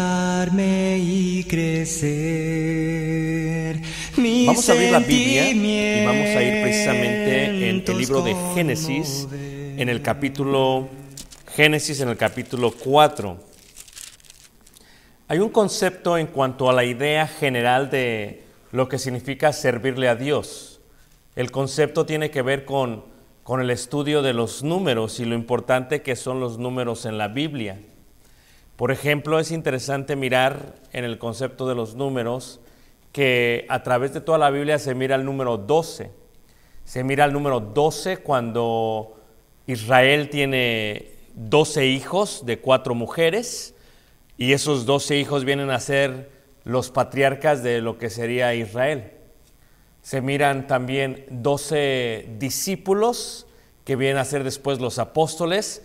acercarme y crecer. Vamos a abrir la Biblia y vamos a ir precisamente en el libro de Génesis, en el capítulo 4. Hay un concepto en cuanto a la idea general de lo que significa servirle a Dios. El concepto tiene que ver con el estudio de los números y lo importante que son los números en la Biblia. Por ejemplo, es interesante mirar en el concepto de los números que a través de toda la Biblia se mira el número 12. Se mira el número 12 cuando Israel tiene 12 hijos de 4 mujeres y esos 12 hijos vienen a ser los patriarcas de lo que sería Israel. Se miran también 12 discípulos que vienen a ser después los apóstoles,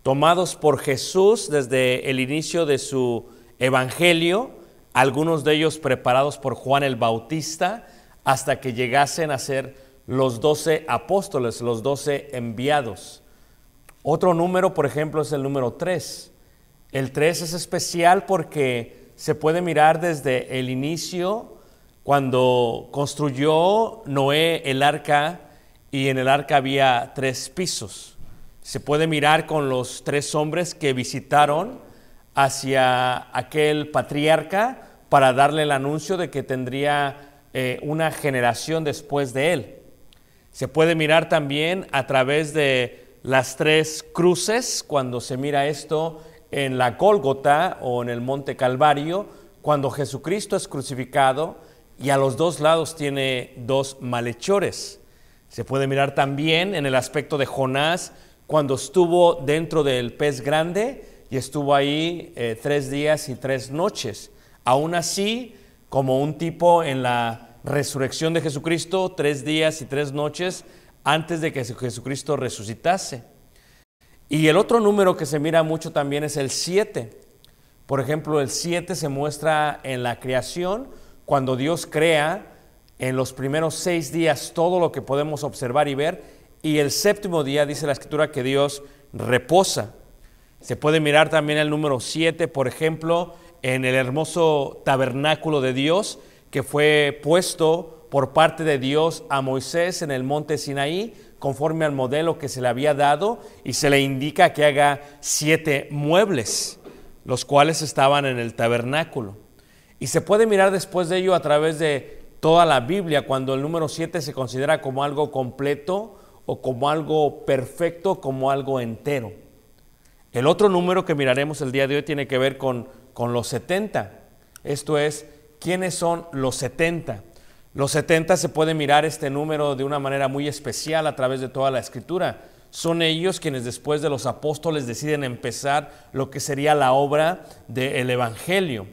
tomados por Jesús desde el inicio de su evangelio, algunos de ellos preparados por Juan el Bautista, hasta que llegasen a ser los 12 apóstoles, los 12 enviados. Otro número, por ejemplo, es el número 3. El 3 es especial porque se puede mirar desde el inicio, cuando construyó Noé el arca, y en el arca había 3 pisos. Se puede mirar con los 3 hombres que visitaron hacia aquel patriarca para darle el anuncio de que tendría una generación después de él. Se puede mirar también a través de las 3 cruces, cuando se mira esto en la Gólgota o en el Monte Calvario, cuando Jesucristo es crucificado y a los 2 lados tiene 2 malhechores. Se puede mirar también en el aspecto de Jonás, cuando estuvo dentro del pez grande y estuvo ahí 3 días y 3 noches. Aún así, como un tipo en la resurrección de Jesucristo, 3 días y 3 noches antes de que Jesucristo resucitase. Y el otro número que se mira mucho también es el 7. Por ejemplo, el 7 se muestra en la creación, cuando Dios crea en los primeros 6 días todo lo que podemos observar y ver, y el 7º día dice la Escritura que Dios reposa. Se puede mirar también el número 7, por ejemplo, en el hermoso tabernáculo de Dios que fue puesto por parte de Dios a Moisés en el monte Sinaí, conforme al modelo que se le había dado, y se le indica que haga 7 muebles, los cuales estaban en el tabernáculo. Y se puede mirar después de ello a través de toda la Biblia, cuando el número 7 se considera como algo completo o como algo perfecto, como algo entero. El otro número que miraremos el día de hoy tiene que ver con los 70. Esto es, ¿quiénes son los 70? Los 70 se puede mirar este número de una manera muy especial a través de toda la Escritura. Son ellos quienes después de los apóstoles deciden empezar lo que sería la obra del Evangelio,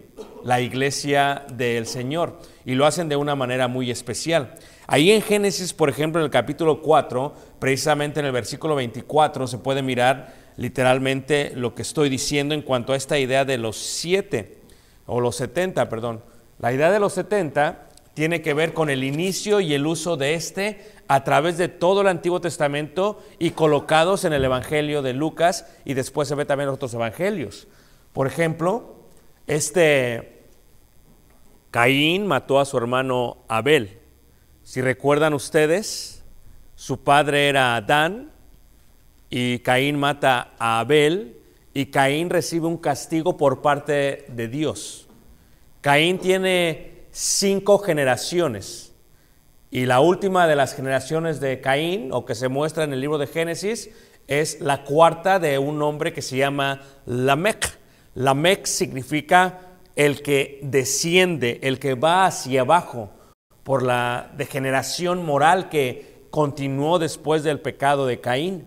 la iglesia del Señor, y lo hacen de una manera muy especial. Ahí en Génesis, por ejemplo, en el capítulo 4, precisamente en el versículo 24, se puede mirar literalmente lo que estoy diciendo en cuanto a esta idea de los 7, o los 70, perdón. La idea de los 70 tiene que ver con el inicio y el uso de a través de todo el Antiguo Testamento y colocados en el Evangelio de Lucas, y después se ve también en otros evangelios. Por ejemplo, Caín mató a su hermano Abel. Si recuerdan ustedes, su padre era Adán y Caín mata a Abel, y Caín recibe un castigo por parte de Dios. Caín tiene 5 generaciones. Y la última de las generaciones de Caín, o que se muestra en el libro de Génesis, es la 4ª de un hombre que se llama Lamec. Lamec significa el que desciende, el que va hacia abajo, por la degeneración moral que continuó después del pecado de Caín.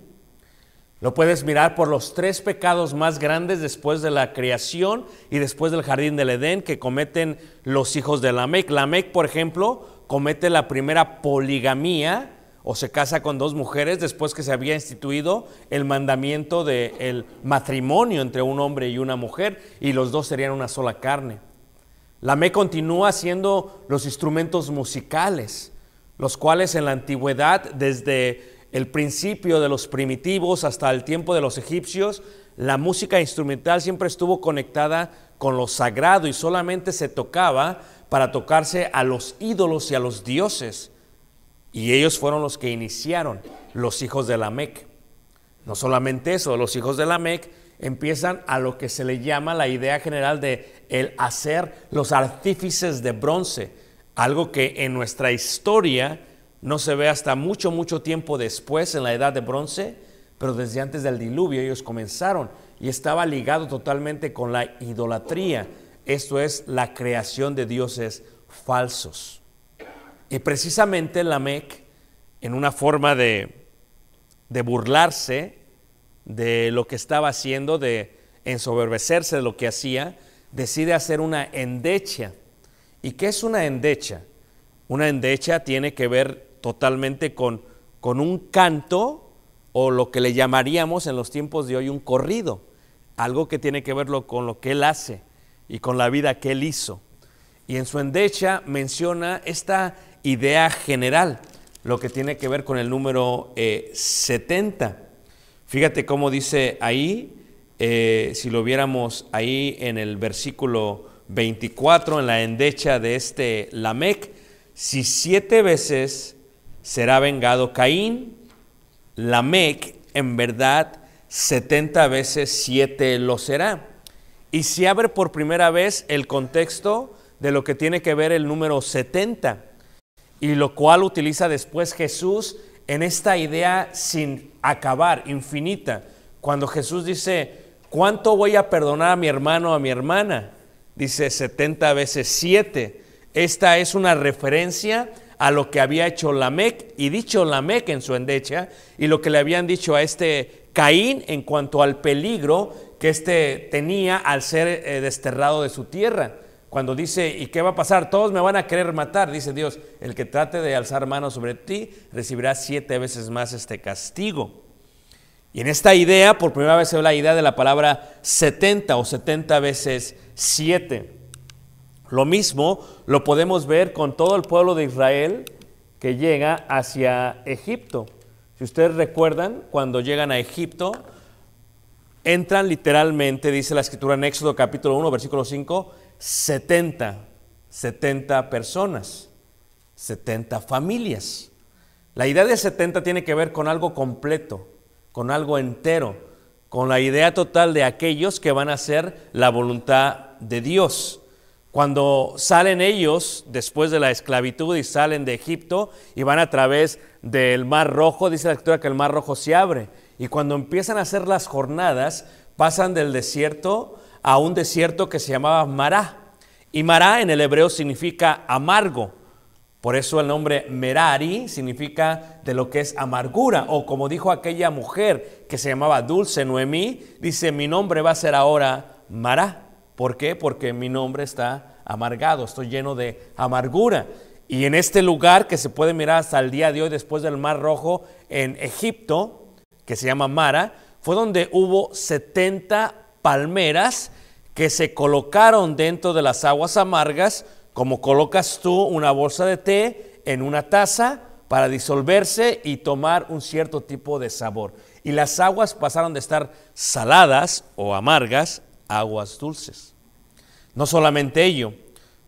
Lo puedes mirar por los 3 pecados más grandes después de la creación y después del jardín del Edén que cometen los hijos de Lamec. Lamec, por ejemplo, comete la primera poligamía, o se casa con 2 mujeres después que se había instituido el mandamiento del matrimonio entre un hombre y una mujer, y los 2 serían una sola carne. Lamec continúa haciendo los instrumentos musicales, los cuales en la antigüedad, desde el principio de los primitivos hasta el tiempo de los egipcios, la música instrumental siempre estuvo conectada con lo sagrado y solamente se tocaba para tocarse a los ídolos y a los dioses. Y ellos fueron los que iniciaron, los hijos de Lamec. No solamente eso, los hijos de Lamec empiezan a lo que se le llama la idea general de el hacer los artífices de bronce, algo que en nuestra historia no se ve hasta mucho tiempo después, en la edad de bronce, pero desde antes del diluvio ellos comenzaron y estaba ligado totalmente con la idolatría, esto es la creación de dioses falsos. Y precisamente Lamec, en una forma de burlarse de lo que estaba haciendo, de ensoberbecerse de lo que hacía, decide hacer una endecha. ¿Y qué es una endecha? Una endecha tiene que ver totalmente con un canto, o lo que le llamaríamos en los tiempos de hoy un corrido, algo que tiene que ver con lo que él hace y con la vida que él hizo. Y en su endecha menciona esta idea general, lo que tiene que ver con el número 70. Fíjate cómo dice ahí, si lo viéramos ahí en el versículo 24, en la endecha de este Lamec: si 7 veces será vengado Caín, Lamec en verdad 70 veces 7 lo será. Y se abre por primera vez el contexto de lo que tiene que ver el número 70, y lo cual utiliza después Jesús en esta idea sin acabar, infinita. Cuando Jesús dice, ¿cuánto voy a perdonar a mi hermano o a mi hermana? Dice 70 veces 7. Esta es una referencia a lo que había hecho Lamec y dicho Lamec en su endecha, y lo que le habían dicho a este Caín en cuanto al peligro que éste tenía al ser desterrado de su tierra. Cuando dice, ¿y qué va a pasar? Todos me van a querer matar, dice Dios, el que trate de alzar mano sobre ti recibirá 7 veces más este castigo. Y en esta idea, por primera vez se ve la idea de la palabra 70 o 70 veces 7. Lo mismo lo podemos ver con todo el pueblo de Israel que llega hacia Egipto. Si ustedes recuerdan, cuando llegan a Egipto, entran literalmente, dice la Escritura en Éxodo capítulo 1, versículo 5, 70 personas, 70 familias. La idea de 70 tiene que ver con algo completo, con algo entero, con la idea total de aquellos que van a hacer la voluntad de Dios. Cuando salen ellos después de la esclavitud y salen de Egipto y van a través del Mar Rojo, dice la Escritura que el Mar Rojo se abre, y cuando empiezan a hacer las jornadas pasan del desierto a un desierto que se llamaba Mará, y Mará en el hebreo significa amargo. Por eso el nombre Merari significa de lo que es amargura, o como dijo aquella mujer que se llamaba Dulce, Noemí, dice, mi nombre va a ser ahora Mará. ¿Por qué? Porque mi nombre está amargado, estoy lleno de amargura. Y en este lugar que se puede mirar hasta el día de hoy, después del Mar Rojo, en Egipto, que se llama Mara, fue donde hubo 70 palmeras que se colocaron dentro de las aguas amargas, como colocas tú una bolsa de té en una taza para disolverse y tomar un cierto tipo de sabor. Y las aguas pasaron de estar saladas o amargas a aguas dulces. No solamente ello,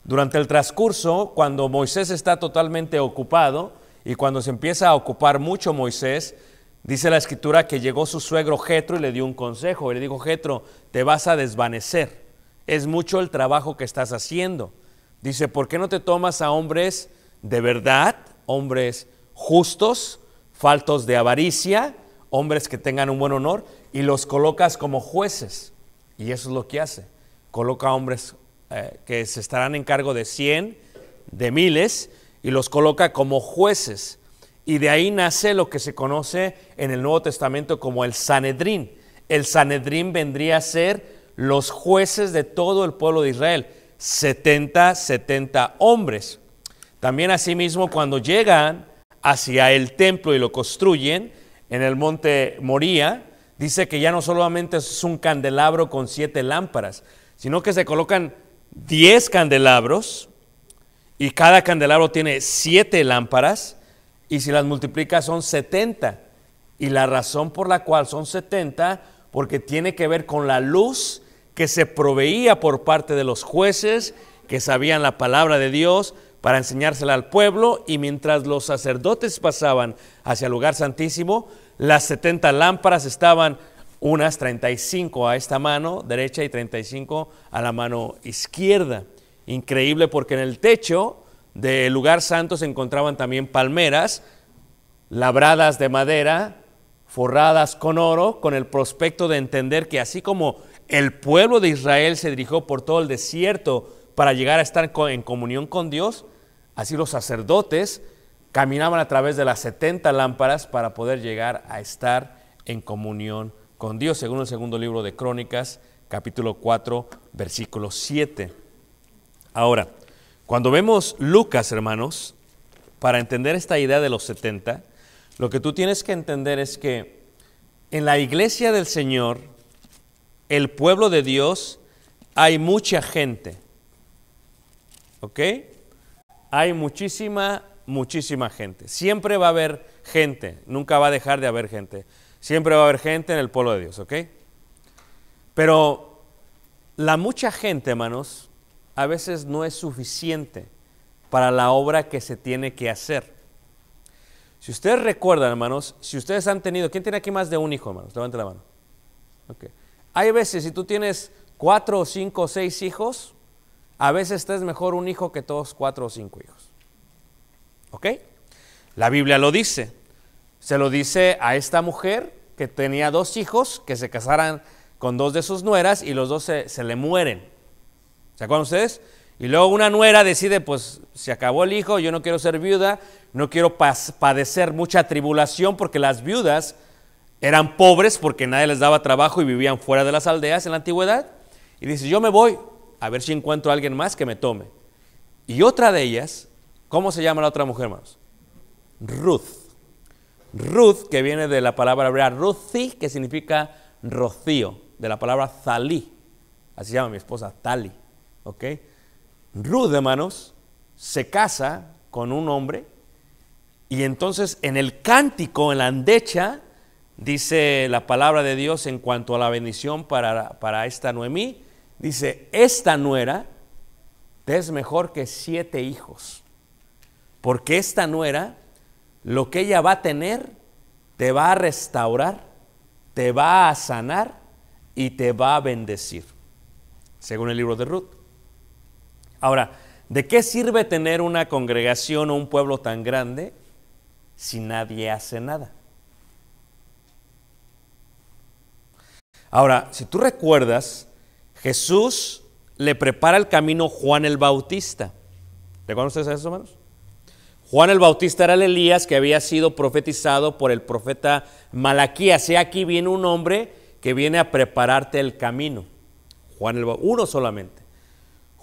durante el transcurso, cuando Moisés está totalmente ocupado y cuando se empieza a ocupar mucho Moisés, dice la Escritura que llegó su suegro Jetro y le dio un consejo. Y le dijo, Jetro, te vas a desvanecer, es mucho el trabajo que estás haciendo. Dice, ¿por qué no te tomas a hombres de verdad, hombres justos, faltos de avaricia, hombres que tengan un buen honor, y los colocas como jueces? Y eso es lo que hace. Coloca hombres que se estarán en cargo de 100, de miles, y los coloca como jueces. Y de ahí nace lo que se conoce en el Nuevo Testamento como el Sanedrín. El Sanedrín vendría a ser los jueces de todo el pueblo de Israel, 70 hombres. También asimismo, cuando llegan hacia el templo y lo construyen en el monte Moría, dice que ya no solamente es un candelabro con 7 lámparas, sino que se colocan 10 candelabros y cada candelabro tiene 7 lámparas, y si las multiplicas son 70. Y la razón por la cual son 70, porque tiene que ver con la luz que se proveía por parte de los jueces que sabían la palabra de Dios para enseñársela al pueblo, y mientras los sacerdotes pasaban hacia el lugar santísimo, las 70 lámparas estaban unas 35 a esta mano derecha y 35 a la mano izquierda. Increíble, porque en el techo del lugar santo se encontraban también palmeras labradas de madera, forradas con oro, con el prospecto de entender que así como el pueblo de Israel se dirigió por todo el desierto para llegar a estar en comunión con Dios, así los sacerdotes caminaban a través de las 70 lámparas para poder llegar a estar en comunión con Dios, según el segundo libro de Crónicas, capítulo 4, versículo 7. Ahora, cuando vemos Lucas, hermanos, para entender esta idea de los 70, lo que tú tienes que entender es que en la iglesia del Señor, el pueblo de Dios, hay mucha gente. ¿Ok? Hay muchísima gente. Siempre va a haber gente, nunca va a dejar de haber gente. Siempre va a haber gente en el pueblo de Dios, ¿ok? Pero la mucha gente, hermanos, a veces no es suficiente para la obra que se tiene que hacer. Si ustedes recuerdan, hermanos, si ustedes han tenido, ¿quién tiene aquí más de un hijo, hermanos? Levante la mano. Okay. Hay veces, si tú tienes 4 o 5 o 6 hijos, a veces te es mejor un hijo que todos 4 o 5 hijos. ¿Ok? La Biblia lo dice. Se lo dice a esta mujer que tenía 2 hijos, que se casaran con 2 de sus nueras y los 2 se le mueren. ¿Se acuerdan ustedes? Y luego una nuera decide, pues se acabó el hijo, yo no quiero ser viuda, no quiero padecer mucha tribulación, porque las viudas eran pobres porque nadie les daba trabajo y vivían fuera de las aldeas en la antigüedad. Y dice, yo me voy a ver si encuentro a alguien más que me tome. Y otra de ellas, ¿cómo se llama la otra mujer, hermanos? Ruth. Ruth, que viene de la palabra hebrea Ruthi, que significa rocío, de la palabra Thalí. Así se llama mi esposa, Tali. ¿Ok? Ruth, hermanos, se casa con un hombre, y entonces en el cántico, en la andecha, dice la palabra de Dios en cuanto a la bendición para esta Noemí, dice, esta nuera te es mejor que 7 hijos, porque esta nuera, lo que ella va a tener, te va a restaurar, te va a sanar y te va a bendecir, según el libro de Ruth. Ahora, ¿de qué sirve tener una congregación o un pueblo tan grande si nadie hace nada? Ahora, si tú recuerdas, Jesús le prepara el camino a Juan el Bautista. ¿Recuerdan ustedes eso, hermanos? Juan el Bautista era el Elías que había sido profetizado por el profeta Malaquías. Y aquí viene un hombre que viene a prepararte el camino. Uno solamente.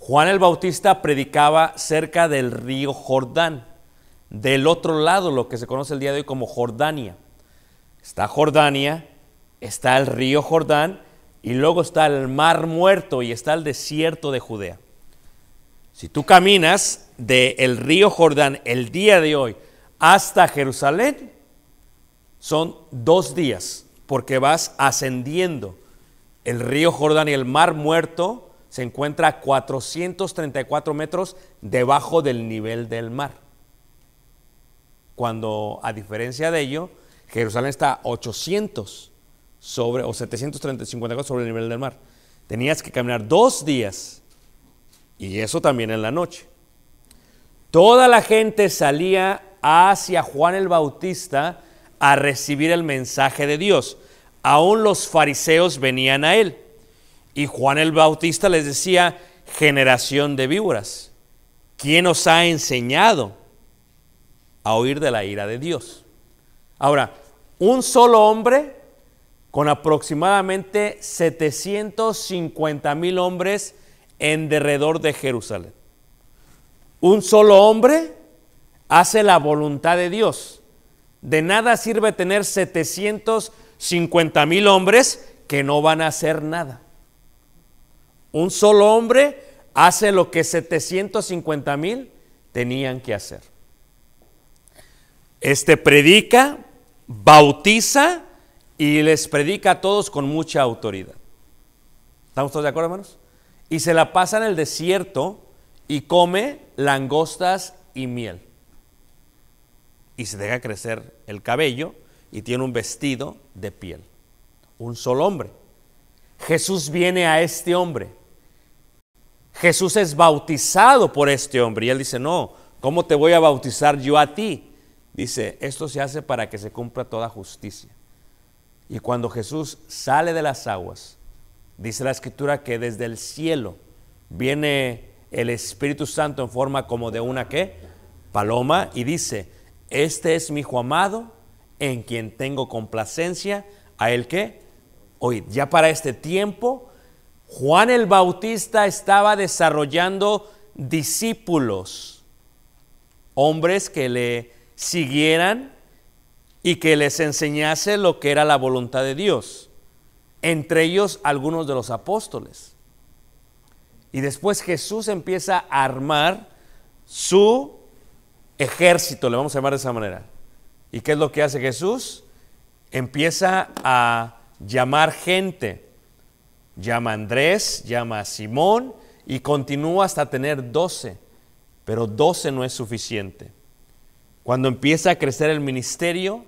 Juan el Bautista predicaba cerca del río Jordán, del otro lado, lo que se conoce el día de hoy como Jordania. Está Jordania, está el río Jordán, y luego está el Mar Muerto y está el desierto de Judea. Si tú caminas del río Jordán el día de hoy hasta Jerusalén, son 2 días, porque vas ascendiendo. El río Jordán y el Mar Muerto se encuentra a 434 metros debajo del nivel del mar. Cuando, a diferencia de ello, Jerusalén está a 800 o 754 sobre el nivel del mar. Tenías que caminar 2 días, y eso también en la noche. Toda la gente salía hacia Juan el Bautista a recibir el mensaje de Dios. Aún los fariseos venían a él. Y Juan el Bautista les decía, generación de víboras, ¿quién os ha enseñado a huir de la ira de Dios? Ahora, un solo hombre con aproximadamente 750,000 hombres en derredor de Jerusalén. Un solo hombre hace la voluntad de Dios. De nada sirve tener 750,000 hombres que no van a hacer nada. Un solo hombre hace lo que 750,000 tenían que hacer. Predica, bautiza y les predica a todos con mucha autoridad. ¿Estamos todos de acuerdo, hermanos? Y se la pasa en el desierto y come langostas y miel. Y se deja crecer el cabello y tiene un vestido de piel. Un solo hombre. Jesús viene a este hombre. Jesús es bautizado por este hombre. Y él dice, no, ¿cómo te voy a bautizar yo a ti? Dice, esto se hace para que se cumpla toda justicia. Y cuando Jesús sale de las aguas, dice la Escritura que desde el cielo viene el Espíritu Santo en forma como de una ¿qué? Paloma, y dice, este es mi Hijo amado, en quien tengo complacencia, a él ¿qué? Oíd. Ya para este tiempo, Juan el Bautista estaba desarrollando discípulos, hombres que le siguieran y que les enseñase lo que era la voluntad de Dios, entre ellos algunos de los apóstoles. Y después Jesús empieza a armar su ejército, le vamos a llamar de esa manera. ¿Y qué es lo que hace Jesús? Empieza a llamar gente, llama a Andrés, llama a Simón y continúa hasta tener 12, pero 12 no es suficiente. Cuando empieza a crecer el ministerio,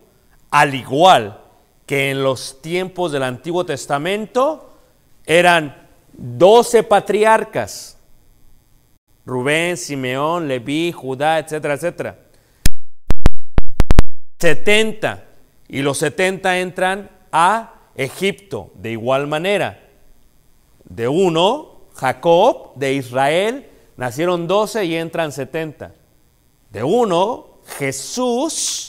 al igual que en los tiempos del Antiguo Testamento, eran 12 patriarcas, Rubén, Simeón, Leví, Judá, etcétera, etcétera. 70, y los 70 entran a Egipto de igual manera. De uno, Jacob, de Israel, nacieron 12 y entran 70. De uno, Jesús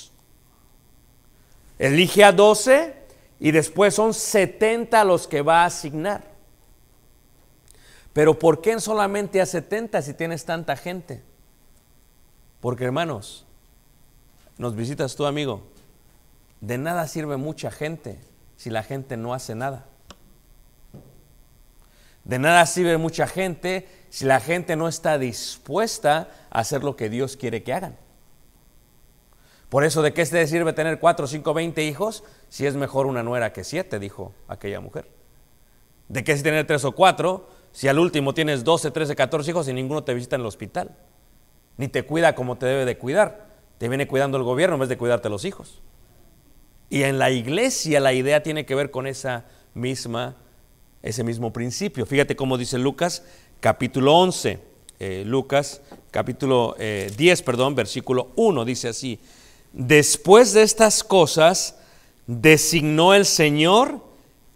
elige a 12 y después son 70 los que va a asignar. Pero ¿por qué solamente a 70 si tienes tanta gente? Porque, hermanos, nos visitas tú, amigo, de nada sirve mucha gente si la gente no hace nada. De nada sirve mucha gente si la gente no está dispuesta a hacer lo que Dios quiere que hagan. Por eso, ¿de qué te sirve tener 4, 5, 20 hijos si es mejor una nuera que 7? Dijo aquella mujer. ¿De qué si tener 3 o 4 si al último tienes 12, 13, 14 hijos y ninguno te visita en el hospital? Ni te cuida como te debe de cuidar. Te viene cuidando el gobierno en vez de cuidarte los hijos. Y en la iglesia la idea tiene que ver con ese mismo principio. Fíjate cómo dice Lucas capítulo 11, Lucas capítulo 10, versículo 1, dice así: después de estas cosas designó el Señor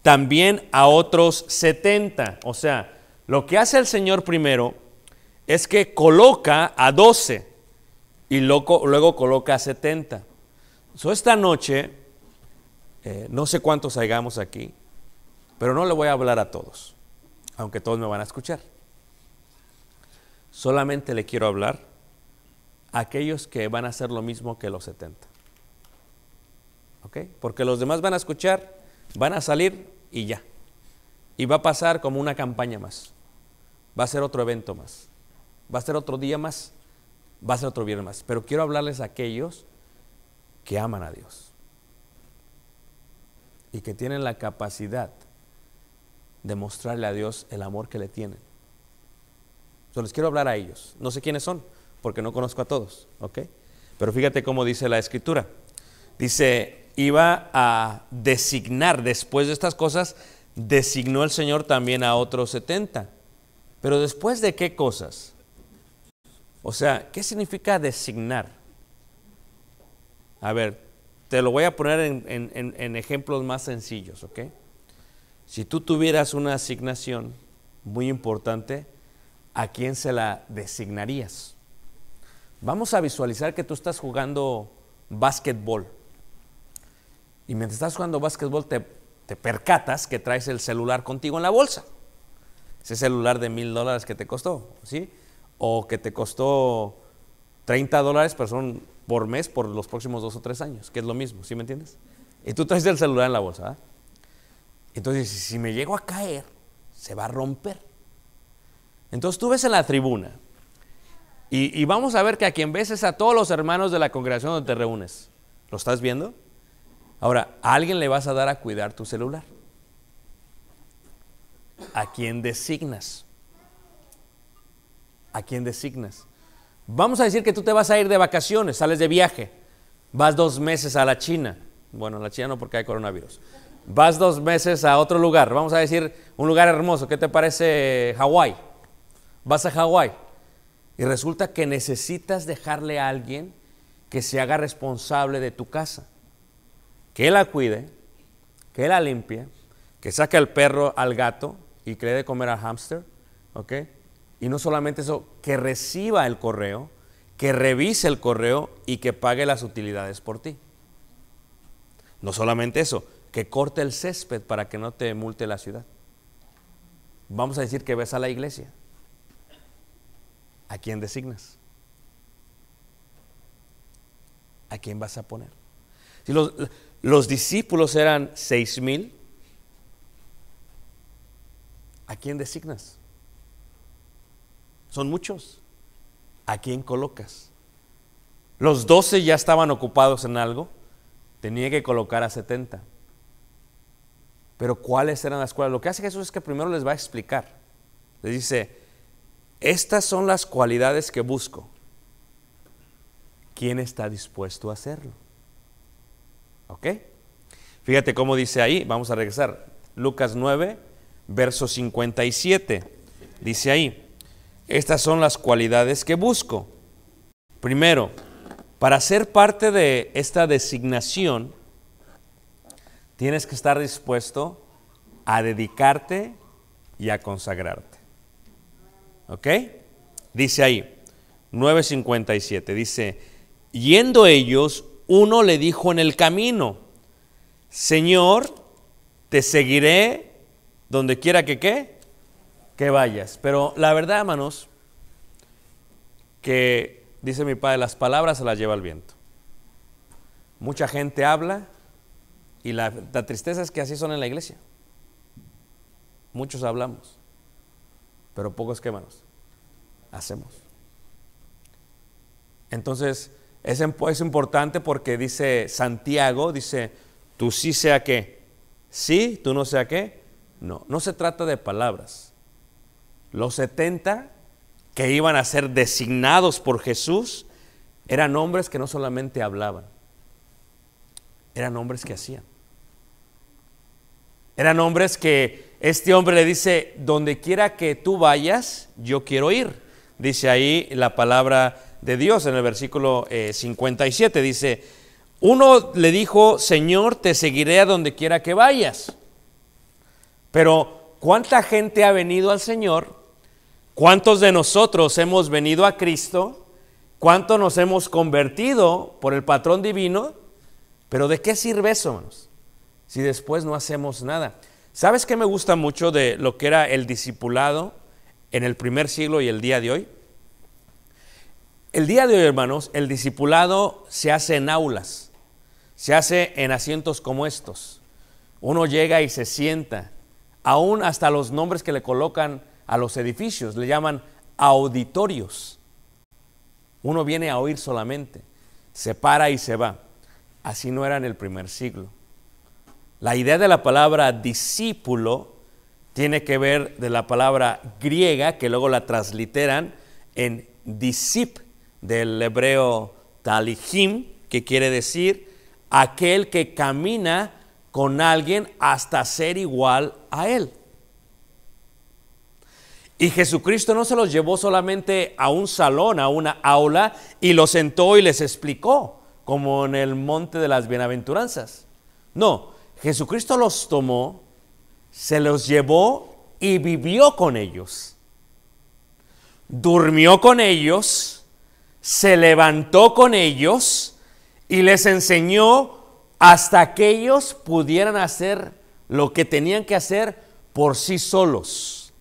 también a otros 70. O sea, lo que hace el Señor primero es que coloca a 12 y luego coloca a 70. Esta noche, no sé cuántos hayamos aquí, pero no le voy a hablar a todos, aunque todos me van a escuchar. Solamente le quiero hablar a aquellos que van a hacer lo mismo que los 70. ¿Ok? Porque los demás van a escuchar, van a salir y ya. Y va a pasar como una campaña más. Va a ser otro evento más. Va a ser otro día más. Va a ser otro viernes más. Pero quiero hablarles a aquellos que aman a Dios y que tienen la capacidad de mostrarle a Dios el amor que le tienen. Les quiero hablar a ellos. No sé quiénes son, porque no conozco a todos, ¿ok? Pero fíjate cómo dice la Escritura. Dice, iba a designar, después de estas cosas, designó el Señor también a otros 70. Pero ¿después de qué cosas? O sea, ¿qué significa designar? A ver, te lo voy a poner en ejemplos más sencillos, ¿ok? Si tú tuvieras una asignación muy importante, ¿a quién se la designarías? Vamos a visualizar que tú estás jugando básquetbol. Y mientras estás jugando básquetbol te percatas que traes el celular contigo en la bolsa. Ese celular de $1,000 que te costó, ¿sí? O que te costó $30, pero son por mes por los próximos 2 o 3 años, que es lo mismo, ¿sí me entiendes? Y tú traes el celular en la bolsa, ¿eh? Entonces, si me llego a caer, se va a romper. Entonces tú ves en la tribuna y vamos a ver que a quien ves es a todos los hermanos de la congregación donde te reúnes. ¿Lo estás viendo? Ahora, a alguien le vas a dar a cuidar tu celular. ¿A quién designas? ¿A quién designas? Vamos a decir que tú te vas a ir de vacaciones, sales de viaje, vas 2 meses a la China. Bueno, a la China no, porque hay coronavirus. Vas 2 meses a otro lugar, vamos a decir un lugar hermoso. ¿Qué te parece Hawái? Vas a Hawái y resulta que necesitas dejarle a alguien que se haga responsable de tu casa, que la cuide, que la limpie, que saque al perro, al gato y que le dé de comer al hámster, ¿ok? Y no solamente eso, que reciba el correo, que revise el correo y que pague las utilidades por ti. No solamente eso, que corte el césped para que no te multe la ciudad. Vamos a decir que ves a la iglesia. ¿A quién designas? ¿A quién vas a poner? Si los discípulos eran 6,000, ¿a quién designas? Son muchos. ¿A quién colocas? Los 12 ya estaban ocupados en algo, tenía que colocar a 70. Pero ¿cuáles eran las cuales? Lo que hace Jesús es que primero les va a explicar. Les dice, estas son las cualidades que busco. ¿Quién está dispuesto a hacerlo? ¿Ok? Fíjate cómo dice ahí, vamos a regresar. Lucas 9, verso 57. Dice ahí, estas son las cualidades que busco. Primero, para ser parte de esta designación, tienes que estar dispuesto a dedicarte y a consagrarte. ¿Ok? Dice ahí, 9:57, dice, yendo ellos, uno le dijo en el camino, Señor, te seguiré donde quiera que vayas. Pero la verdad, hermanos, que dice mi padre, las palabras se las lleva el viento. Mucha gente habla y la tristeza es que así son en la iglesia. Muchos hablamos, pero pocos, ¿qué, hermanos? Hacemos. Entonces, es importante porque dice Santiago, dice, tú sí sea qué, sí, tú no sea qué. No se trata de palabras. Los 70 que iban a ser designados por Jesús eran hombres que no solamente hablaban, eran hombres que hacían. Eran hombres que este hombre le dice, donde quiera que tú vayas, yo quiero ir. Dice ahí la palabra de Dios en el versículo 57, dice, uno le dijo, Señor, te seguiré a donde quiera que vayas. Pero, ¿cuánta gente ha venido al Señor? ¿Cuántos de nosotros hemos venido a Cristo? ¿Cuántos nos hemos convertido por el patrón divino? Pero ¿de qué sirve eso, hermanos? Si después no hacemos nada. ¿Sabes qué me gusta mucho de lo que era el discipulado en el primer siglo y el día de hoy? El día de hoy, hermanos, el discipulado se hace en aulas, se hace en asientos como estos. Uno llega y se sienta, aún hasta los nombres que le colocan a los edificios, le llaman auditorios. Uno viene a oír solamente, se para y se va. Así no era en el primer siglo. La idea de la palabra discípulo tiene que ver de la palabra griega, que luego la transliteran en disip, del hebreo talihim, que quiere decir aquel que camina con alguien hasta ser igual a él. Y Jesucristo no se los llevó solamente a un salón, a una aula, y los sentó y les explicó, como en el monte de las bienaventuranzas. No, Jesucristo los tomó, se los llevó y vivió con ellos. Durmió con ellos, se levantó con ellos y les enseñó hasta que ellos pudieran hacer lo que tenían que hacer por sí solos.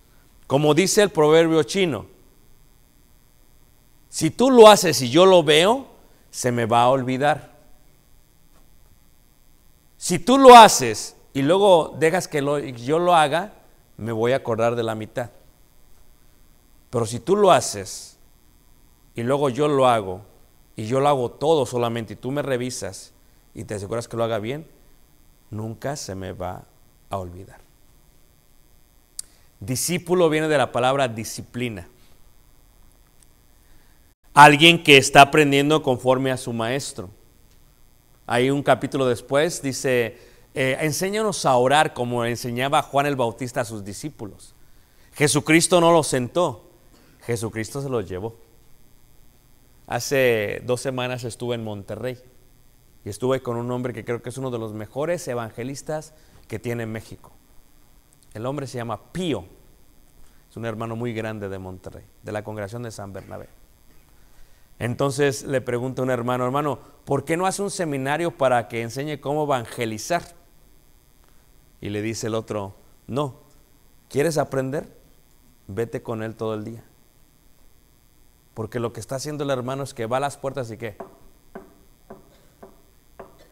Como dice el proverbio chino, si tú lo haces y yo lo veo, se me va a olvidar. Si tú lo haces y luego dejas que yo lo haga, me voy a acordar de la mitad. Pero si tú lo haces y luego yo lo hago y yo lo hago todo solamente y tú me revisas y te aseguras que lo haga bien, nunca se me va a olvidar. Discípulo viene de la palabra disciplina. Alguien que está aprendiendo conforme a su maestro. Ahí un capítulo después dice, enséñanos a orar como enseñaba Juan el Bautista a sus discípulos. Jesucristo no los sentó, Jesucristo se los llevó. Hace 2 semanas estuve en Monterrey y estuve con un hombre que creo que es uno de los mejores evangelistas que tiene México. El hombre se llama Pío, es un hermano muy grande de Monterrey, de la congregación de San Bernabé. Entonces le pregunto a un hermano, ¿por qué no hace un seminario para que enseñe cómo evangelizar? Y le dice el otro, no, ¿quieres aprender? Vete con él todo el día. Porque lo que está haciendo el hermano es que va a las puertas y ¿qué?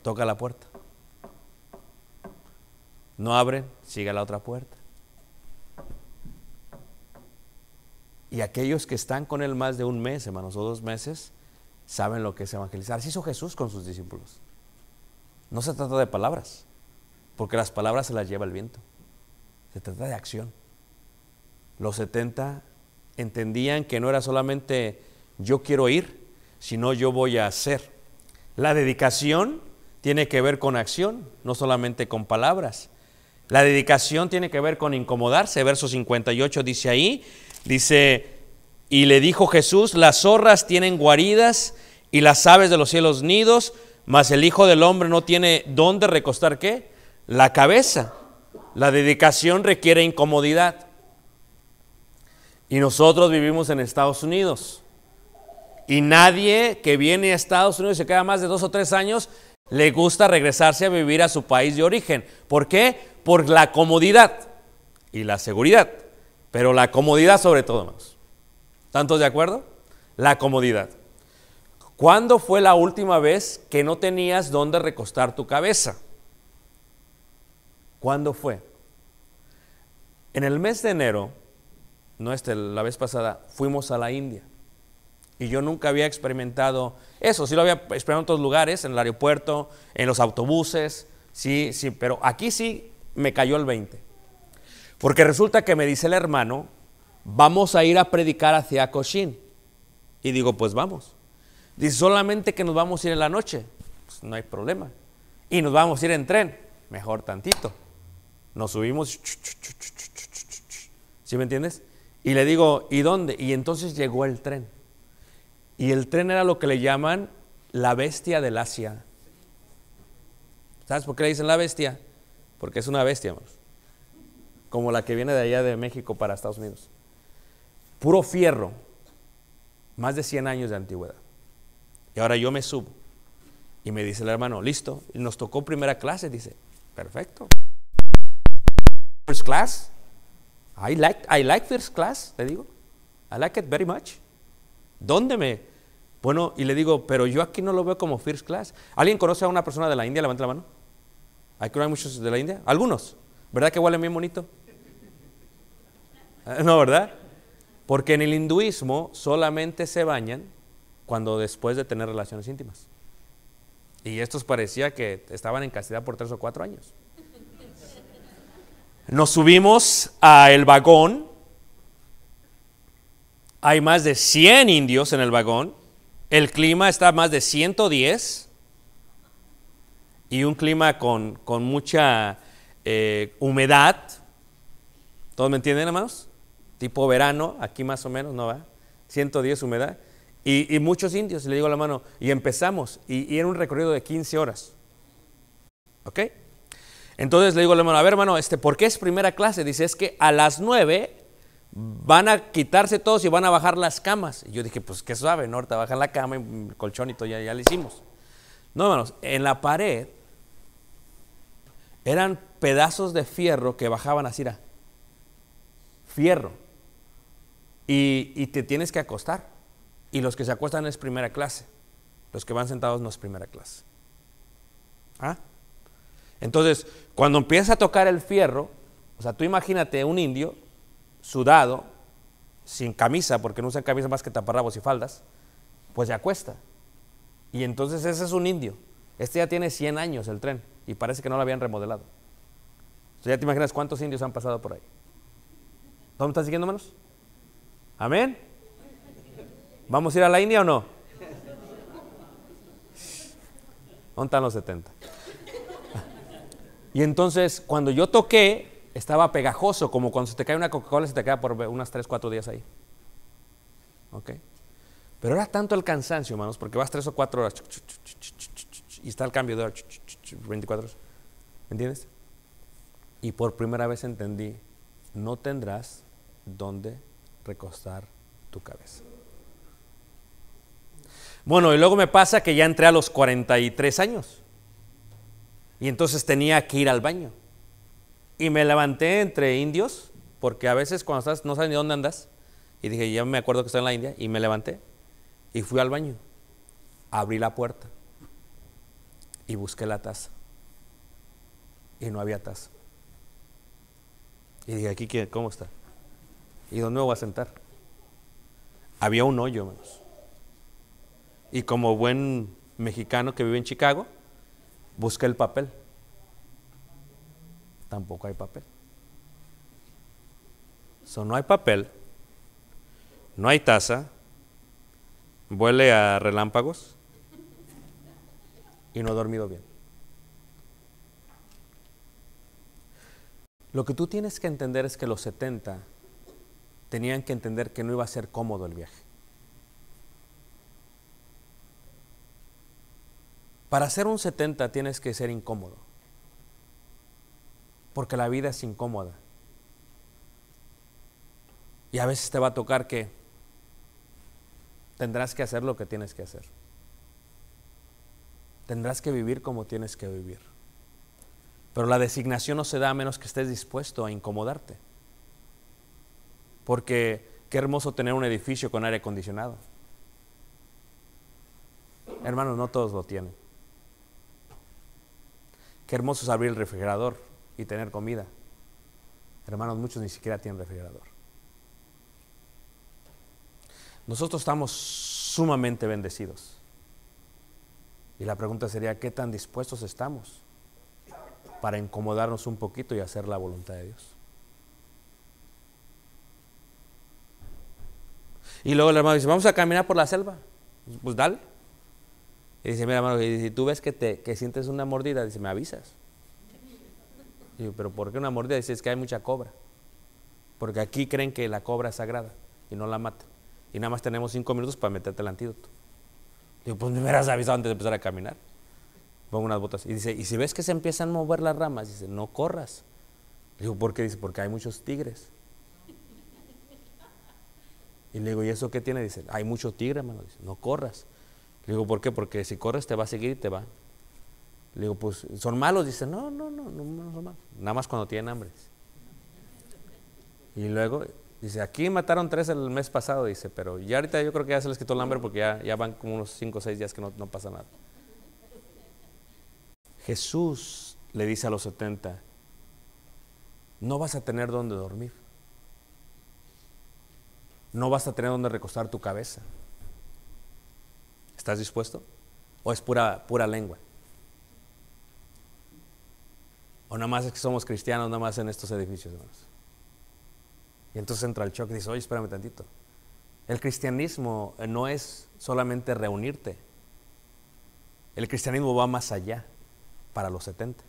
Toca la puerta. No abren, sigue a la otra puerta. Y aquellos que están con él más de un mes, hermanos, o 2 meses, saben lo que es evangelizar. Así hizo Jesús con sus discípulos. No se trata de palabras, porque las palabras se las lleva el viento. Se trata de acción. Los 70 entendían que no era solamente yo quiero ir, sino yo voy a hacer. La dedicación tiene que ver con acción, no solamente con palabras. La dedicación tiene que ver con incomodarse. Verso 58 dice ahí, dice, y le dijo Jesús, las zorras tienen guaridas y las aves de los cielos nidos, mas el Hijo del Hombre no tiene dónde recostar ¿qué? La cabeza. La dedicación requiere incomodidad. Y nosotros vivimos en Estados Unidos. Y nadie que viene a Estados Unidos y se queda más de 2 o 3 años, le gusta regresarse a vivir a su país de origen. ¿Por qué? Por la comodidad y la seguridad. Pero la comodidad sobre todo, hermanos. ¿Tantos de acuerdo? La comodidad. ¿Cuándo fue la última vez que no tenías dónde recostar tu cabeza? ¿Cuándo fue? En el mes de enero, la vez pasada, fuimos a la India. Y yo nunca había experimentado eso. Sí lo había experimentado en otros lugares, en el aeropuerto, en los autobuses. Sí, pero aquí sí me cayó el 20. Porque resulta que me dice el hermano, vamos a ir a predicar hacia Cochin. Y digo, pues vamos. Dice, solamente que nos vamos a ir en la noche. Pues no hay problema. Y nos vamos a ir en tren. Mejor tantito. Nos subimos. ¿Sí me entiendes? Y le digo, ¿y dónde? Y entonces llegó el tren. Y el tren era lo que le llaman la bestia del Asia. ¿Sabes por qué le dicen la bestia? Porque es una bestia, hermanos. Como la que viene de allá de México para Estados Unidos. Puro fierro. Más de 100 años de antigüedad. Y ahora yo me subo. Y me dice el hermano, listo. Y nos tocó primera clase. Dice, perfecto. First class. I like first class, le digo. I like it very much. ¿Dónde Bueno, y le digo, pero yo aquí no lo veo como first class. ¿Alguien conoce a una persona de la India? Levanta la mano. ¿Aquí no hay muchos de la India? Algunos. ¿Verdad que huelen bien bonito? No, ¿verdad? Porque en el hinduismo solamente se bañan cuando después de tener relaciones íntimas. Y estos parecía que estaban en castidad por 3 o 4 años. Nos subimos al vagón. Hay más de 100 indios en el vagón. El clima está a más de 110. Y un clima con mucha humedad. ¿Todos me entienden, hermanos? Tipo verano, aquí más o menos, ¿no va? 110 humedad. Y muchos indios, le digo a la mano, y empezamos. Y era un recorrido de 15 horas. ¿Ok? Entonces le digo a la hermano, a ver hermano, ¿por qué es primera clase? Dice, es que a las 9 van a quitarse todos y van a bajar las camas. Y yo dije, pues qué suave, ¿no? Ahorita bajan la cama y el colchón y todo, ya lo hicimos. No, hermanos, en la pared eran pedazos de fierro que bajaban así, fierro. Y te tienes que acostar. Y los que se acuestan es primera clase. Los que van sentados no es primera clase. ¿Ah? Entonces, cuando empieza a tocar el fierro, o sea, tú imagínate un indio sudado, sin camisa, porque no usan camisa más que taparrabos y faldas, pues se acuesta. Y entonces ese es un indio. Este ya tiene 100 años el tren y parece que no lo habían remodelado. O sea, ya te imaginas cuántos indios han pasado por ahí. ¿Todos me están siguiendo, hermanos? ¿Amén? ¿Vamos a ir a la India o no? ¿Dónde están los 70? Y entonces, cuando yo toqué, estaba pegajoso, como cuando se te cae una Coca-Cola, se te queda por unas 3, 4 días ahí. ¿Ok? Pero era tanto el cansancio, hermanos, porque vas 3 o 4 horas y está el cambio de hora 24 horas. ¿Me entiendes? Y por primera vez entendí, no tendrás dónde recostar tu cabeza. Bueno, y luego me pasa que ya entré a los 43 años. Y entonces tenía que ir al baño. Y me levanté entre indios, porque a veces cuando estás no sabes ni dónde andas. Y dije, ya me acuerdo que estoy en la India. Y me levanté y fui al baño. Abrí la puerta y busqué la taza. Y no había taza. Y dije, ¿aquí cómo está? ¿Y dónde me voy a sentar? Había un hoyo, hermanos. Y como buen mexicano que vive en Chicago, busqué el papel. Tampoco hay papel. No hay papel, no hay taza, huele a relámpagos y no he dormido bien. Lo que tú tienes que entender es que los 70 tenían que entender que no iba a ser cómodo el viaje. Para ser un 70 tienes que ser incómodo, porque la vida es incómoda. Y a veces te va a tocar que tendrás que hacer lo que tienes que hacer. Tendrás que vivir como tienes que vivir. Pero la designación no se da a menos que estés dispuesto a incomodarte. Porque qué hermoso tener un edificio con aire acondicionado. Hermanos, no todos lo tienen. Qué hermoso es abrir el refrigerador y tener comida. Hermanos, muchos ni siquiera tienen refrigerador. Nosotros estamos sumamente bendecidos. Y la pregunta sería, ¿qué tan dispuestos estamos para incomodarnos un poquito y hacer la voluntad de Dios? Y luego el hermano dice, vamos a caminar por la selva. Pues dale. Y dice, mira hermano, si tú ves que sientes una mordida, dice, me avisas. Y digo, pero ¿por qué una mordida? Dice, es que hay mucha cobra. Porque aquí creen que la cobra es sagrada y no la matan. Y nada más tenemos 5 minutos para meterte el antídoto. Digo, pues me hubieras avisado antes de empezar a caminar. Pongo unas botas. Y dice, y si ves que se empiezan a mover las ramas, dice, no corras. Digo, ¿por qué? Dice, porque hay muchos tigres. Y le digo, ¿y eso qué tiene? Dice, hay mucho tigre, hermano. Dice, no corras. Le digo, ¿por qué? Porque si corres te va a seguir y te va. Le digo, pues, ¿son malos? Dice, no son malos. Nada más cuando tienen hambre. Y luego, dice, aquí mataron 3 el mes pasado, dice, pero ya ahorita yo creo que ya se les quitó el hambre porque ya van como unos 5 o 6 días que no pasa nada. Jesús le dice a los 70, no vas a tener dónde dormir. No vas a tener dónde recostar tu cabeza. ¿Estás dispuesto? ¿O es pura lengua? ¿O nada más es que somos cristianos nada más en estos edificios, hermanos? Y entonces entra el choque y dice, oye, espérame tantito. El cristianismo no es solamente reunirte. El cristianismo va más allá para los 70.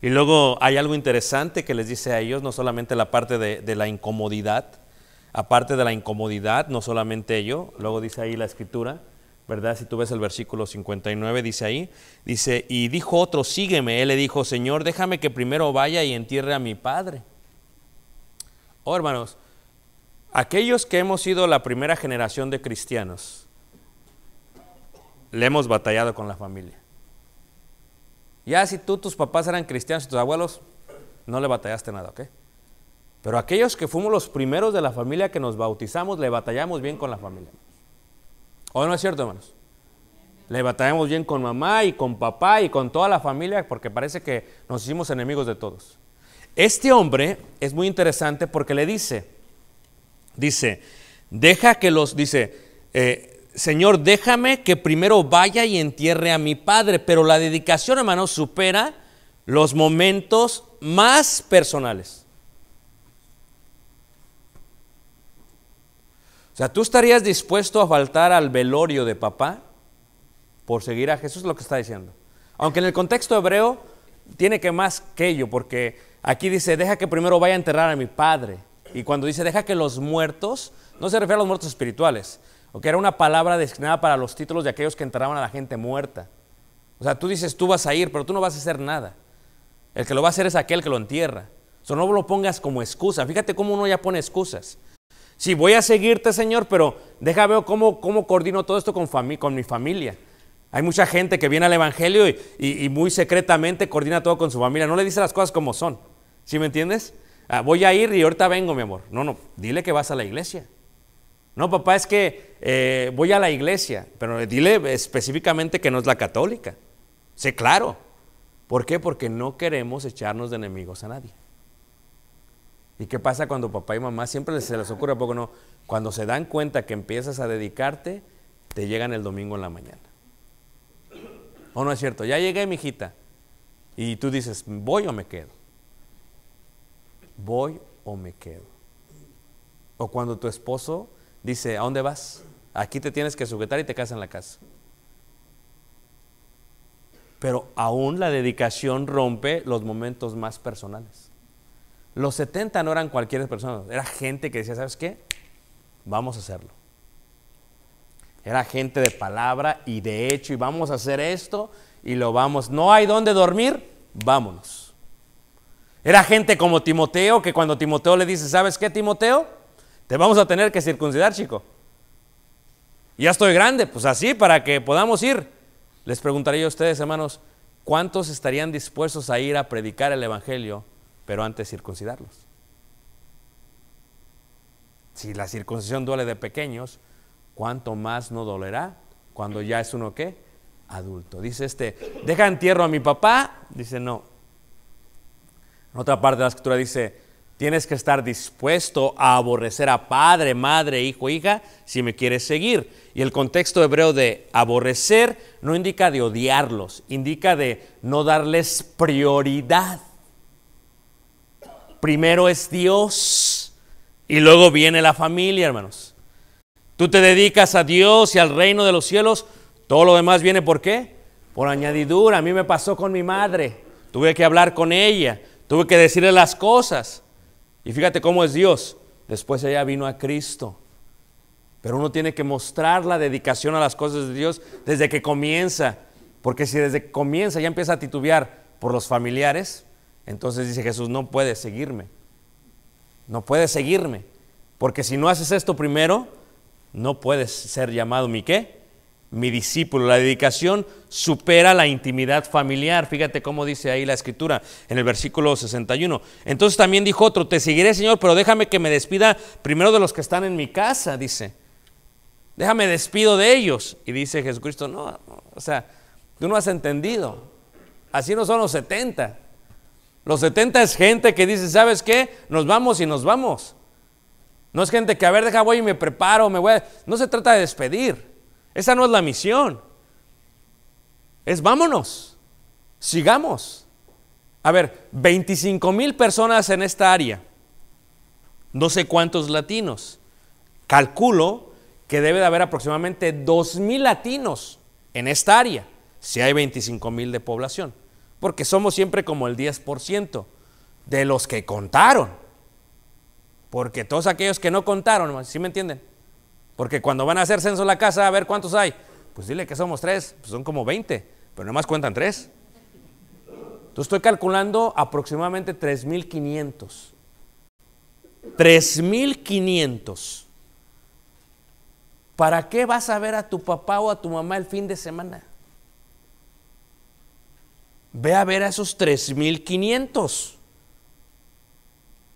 Y luego hay algo interesante que les dice a ellos, no solamente la parte de la incomodidad, aparte de la incomodidad, no solamente ello, luego dice ahí la escritura, ¿verdad? Si tú ves el versículo 59, dice ahí, dice, y dijo otro, sígueme. Él le dijo, Señor, déjame que primero vaya y entierre a mi padre. Oh, hermanos, aquellos que hemos sido la primera generación de cristianos, le hemos batallado con la familia. Ya si tus papás eran cristianos y tus abuelos, no le batallaste nada, ¿ok? Pero aquellos que fuimos los primeros de la familia que nos bautizamos, le batallamos bien con la familia. ¿O no es cierto, hermanos? Le batallamos bien con mamá y con papá y con toda la familia porque parece que nos hicimos enemigos de todos. Este hombre es muy interesante porque le dice, Señor, déjame que primero vaya y entierre a mi padre. Pero la dedicación, hermanos, supera los momentos más personales. sea, ¿tú estarías dispuesto a faltar al velorio de papá por seguir a Jesús? Es lo que está diciendo. Aunque en el contexto hebreo tiene que más que ello, porque aquí dice, deja que primero vaya a enterrar a mi padre. Y cuando dice, deja que los muertos, no se refiere a los muertos espirituales, o que era una palabra destinada para los títulos de aquellos que enterraban a la gente muerta. O sea, tú dices, tú vas a ir, pero tú no vas a hacer nada. El que lo va a hacer es aquel que lo entierra. O sea, no lo pongas como excusa. Fíjate cómo uno ya pone excusas. Sí, voy a seguirte, Señor, pero deja ver cómo coordino todo esto con mi familia. Hay mucha gente que viene al Evangelio y muy secretamente coordina todo con su familia. No le dice las cosas como son. ¿Sí me entiendes? Voy a ir y ahorita vengo, mi amor. No, dile que vas a la iglesia. No, papá, es que voy a la iglesia, pero dile específicamente que no es la católica. Sí, claro. ¿Por qué? Porque no queremos echarnos de enemigos a nadie. ¿Y qué pasa cuando papá y mamá siempre se les ocurre, poco no? Cuando se dan cuenta que empiezas a dedicarte, te llegan el domingo en la mañana. ¿O no es cierto? Ya llegué, mijita. Y tú dices, ¿voy o me quedo? ¿Voy o me quedo? O cuando tu esposo dice, ¿a dónde vas? Aquí te tienes que sujetar y te quedas en la casa. Pero aún la dedicación rompe los momentos más personales. Los 70 no eran cualquier persona, era gente que decía, ¿sabes qué? Vamos a hacerlo. Era gente de palabra y de hecho, y vamos a hacer esto y lo vamos. No hay dónde dormir, vámonos. Era gente como Timoteo, que cuando Timoteo le dice, ¿sabes qué, Timoteo? Te vamos a tener que circuncidar, chico. Ya estoy grande, pues así, para que podamos ir. Les preguntaré yo a ustedes, hermanos, ¿cuántos estarían dispuestos a ir a predicar el evangelio, pero antes circuncidarlos? Si la circuncisión duele de pequeños, ¿cuánto más no dolerá cuando ya es uno qué? Adulto. Dice deja entierro a mi papá. Dice no. En otra parte de la escritura dice, tienes que estar dispuesto a aborrecer a padre, madre, hijo, hija, si me quieres seguir. Y el contexto hebreo de aborrecer no indica de odiarlos, indica de no darles prioridad. Primero es Dios y luego viene la familia, hermanos. Tú te dedicas a Dios y al reino de los cielos, todo lo demás viene ¿por qué? Por añadidura. A mí me pasó con mi madre, tuve que hablar con ella, tuve que decirle las cosas. Y fíjate cómo es Dios. Después ella vino a Cristo. Pero uno tiene que mostrar la dedicación a las cosas de Dios desde que comienza. Porque si desde que comienza ya empieza a titubear por los familiares, entonces dice Jesús, no puedes seguirme. No puedes seguirme. Porque si no haces esto primero, no puedes ser llamado mi ¿qué? Mi discípulo. La dedicación supera la intimidad familiar. Fíjate cómo dice ahí la escritura en el versículo 61. Entonces también dijo otro, te seguiré, Señor, pero déjame que me despida primero de los que están en mi casa, dice. Déjame despido de ellos. Y dice Jesucristo, no, o sea, tú no has entendido. Así no son los 70. Los 70 es gente que dice, ¿sabes qué? Nos vamos y nos vamos. No es gente que, a ver, deja voy y me preparo, No se trata de despedir. Esa no es la misión. Es vámonos, sigamos. A ver, 25,000 personas en esta área. No sé cuántos latinos. Calculo que debe de haber aproximadamente 2,000 latinos en esta área, si hay 25,000 de población. Porque somos siempre como el 10% de los que contaron. Porque todos aquellos que no contaron, ¿sí me entienden? Porque cuando van a hacer censo en la casa, a ver cuántos hay. Pues dile que somos 3, pues son como 20, pero nomás cuentan 3. Entonces estoy calculando aproximadamente 3,500. 3,500. ¿Para qué vas a ver a tu papá o a tu mamá el fin de semana? Ve a ver a esos 3,500.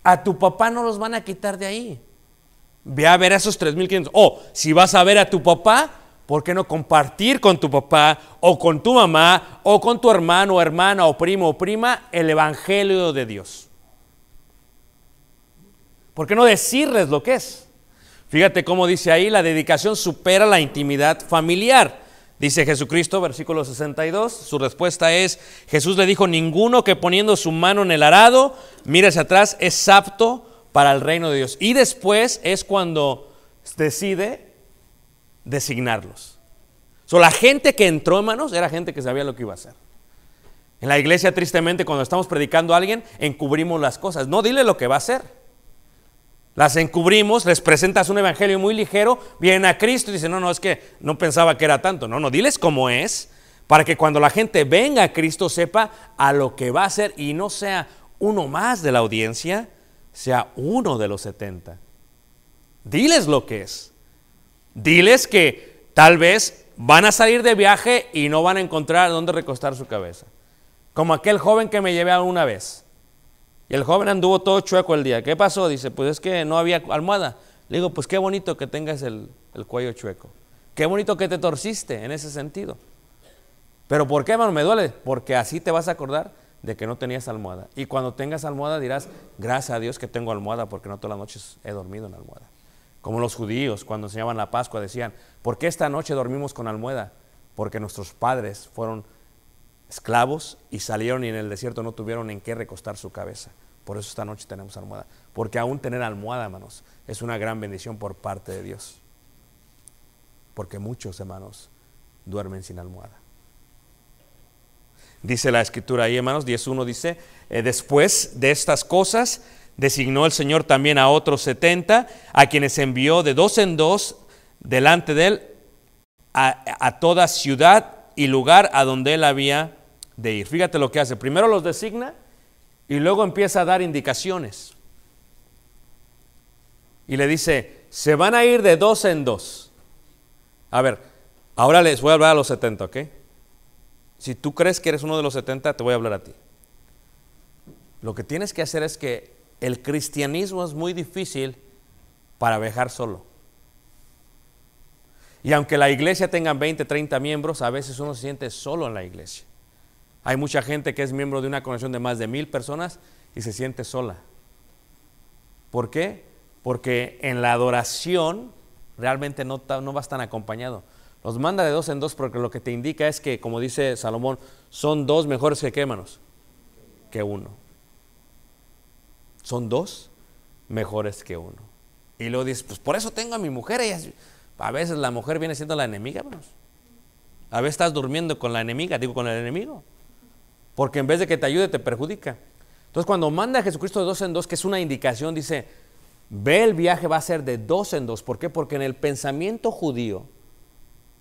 A tu papá no los van a quitar de ahí. Ve a ver a esos 3,500. O si vas a ver a tu papá, ¿por qué no compartir con tu papá o con tu mamá o con tu hermano o hermana o primo o prima el evangelio de Dios? ¿Por qué no decirles lo que es? Fíjate cómo dice ahí, la dedicación supera la intimidad familiar. Dice Jesucristo, versículo 62, su respuesta es, Jesús le dijo, ninguno que poniendo su mano en el arado, mire hacia atrás, es apto para el reino de Dios. Y después es cuando decide designarlos. La gente que entró, hermanos, era gente que sabía lo que iba a hacer. En la iglesia, tristemente, cuando estamos predicando a alguien, encubrimos las cosas. No, dile lo que va a hacer. Las encubrimos, les presentas un evangelio muy ligero, vienen a Cristo y dicen, no, es que no pensaba que era tanto. No, diles cómo es, para que cuando la gente venga a Cristo sepa a lo que va a hacer y no sea uno más de la audiencia, sea uno de los 70. Diles lo que es. Diles que tal vez van a salir de viaje y no van a encontrar dónde recostar su cabeza. Como aquel joven que me llevé una vez. Y el joven anduvo todo chueco el día. ¿Qué pasó? Dice, pues es que no había almohada. Le digo, pues qué bonito que tengas el cuello chueco. Qué bonito que te torciste en ese sentido. ¿Pero por qué, hermano? Me duele. Porque así te vas a acordar de que no tenías almohada. Y cuando tengas almohada dirás, gracias a Dios que tengo almohada, porque no todas las noches he dormido en almohada. Como los judíos cuando enseñaban la Pascua decían, ¿por qué esta noche dormimos con almohada? Porque nuestros padres fueron esclavos y salieron y en el desierto no tuvieron en qué recostar su cabeza. Por eso esta noche tenemos almohada. Porque aún tener almohada, hermanos, es una gran bendición por parte de Dios. Porque muchos, hermanos, duermen sin almohada. Dice la escritura ahí, hermanos, 10:1 dice, después de estas cosas designó el Señor también a otros 70, a quienes envió de 2 en 2 delante de él a toda ciudad y lugar a donde él había de ir. Fíjate lo que hace. Primero los designa y luego empieza a dar indicaciones. Y le dice, se van a ir de 2 en 2. A ver, ahora les voy a hablar a los 70, ¿ok? Si tú crees que eres uno de los 70, te voy a hablar a ti. Lo que tienes que hacer es que el cristianismo es muy difícil para viajar solo. Y aunque la iglesia tenga 20, 30 miembros, a veces uno se siente solo en la iglesia. Hay mucha gente que es miembro de una congregación de más de 1000 personas y se siente sola. ¿Por qué? Porque en la adoración realmente no vas tan acompañado. Los manda de 2 en 2 porque lo que te indica es que, como dice Salomón, son 2 mejores que ¿qué, hermanos? Que 1. Son 2 mejores que 1. Y luego dices, pues por eso tengo a mi mujer. A veces la mujer viene siendo la enemiga, hermanos. A veces estás durmiendo con la enemiga, con el enemigo. Porque en vez de que te ayude, te perjudica. Entonces, cuando manda a Jesucristo de 2 en 2, que es una indicación, dice, ve el viaje va a ser de 2 en 2. ¿Por qué? Porque en el pensamiento judío,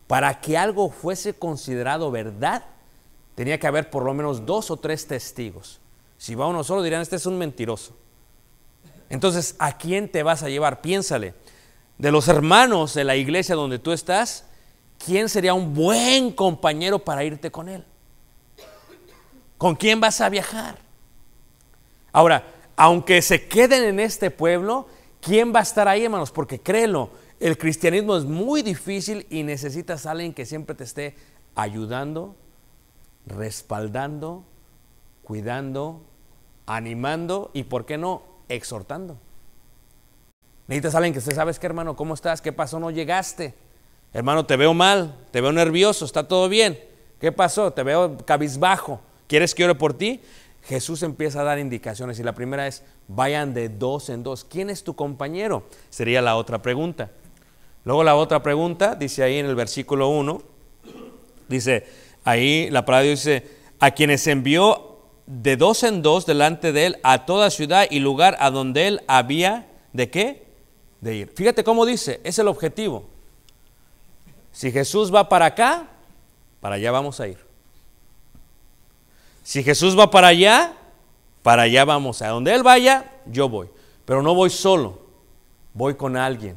para que algo fuese considerado verdad, tenía que haber por lo menos 2 o 3 testigos. Si va uno solo, dirán, este es un mentiroso. Entonces, ¿a quién te vas a llevar? Piénsale. De los hermanos de la iglesia donde tú estás, ¿quién sería un buen compañero para irte con él? ¿Con quién vas a viajar? Ahora, aunque se queden en este pueblo, ¿quién va a estar ahí, hermanos? Porque créelo, el cristianismo es muy difícil y necesitas a alguien que siempre te esté ayudando, respaldando, cuidando, animando y, ¿por qué no?, exhortando. Necesitas a alguien que usted, ¿sabes qué, hermano? ¿Cómo estás? ¿Qué pasó? ¿No llegaste? Hermano, te veo mal, te veo nervioso, ¿está todo bien? ¿Qué pasó? Te veo cabizbajo. ¿Quieres que ore por ti? Jesús empieza a dar indicaciones y la primera es, vayan de 2 en 2. ¿Quién es tu compañero? Sería la otra pregunta. Luego la otra pregunta, dice ahí en el versículo 1, dice, ahí la palabra de Dios dice, a quienes envió de 2 en 2 delante de él a toda ciudad y lugar a donde él había, ¿de qué? De ir. Fíjate cómo dice, es el objetivo. Si Jesús va para acá, para allá vamos a ir. Si Jesús va para allá vamos. A donde Él vaya, yo voy. Pero no voy solo, voy con alguien.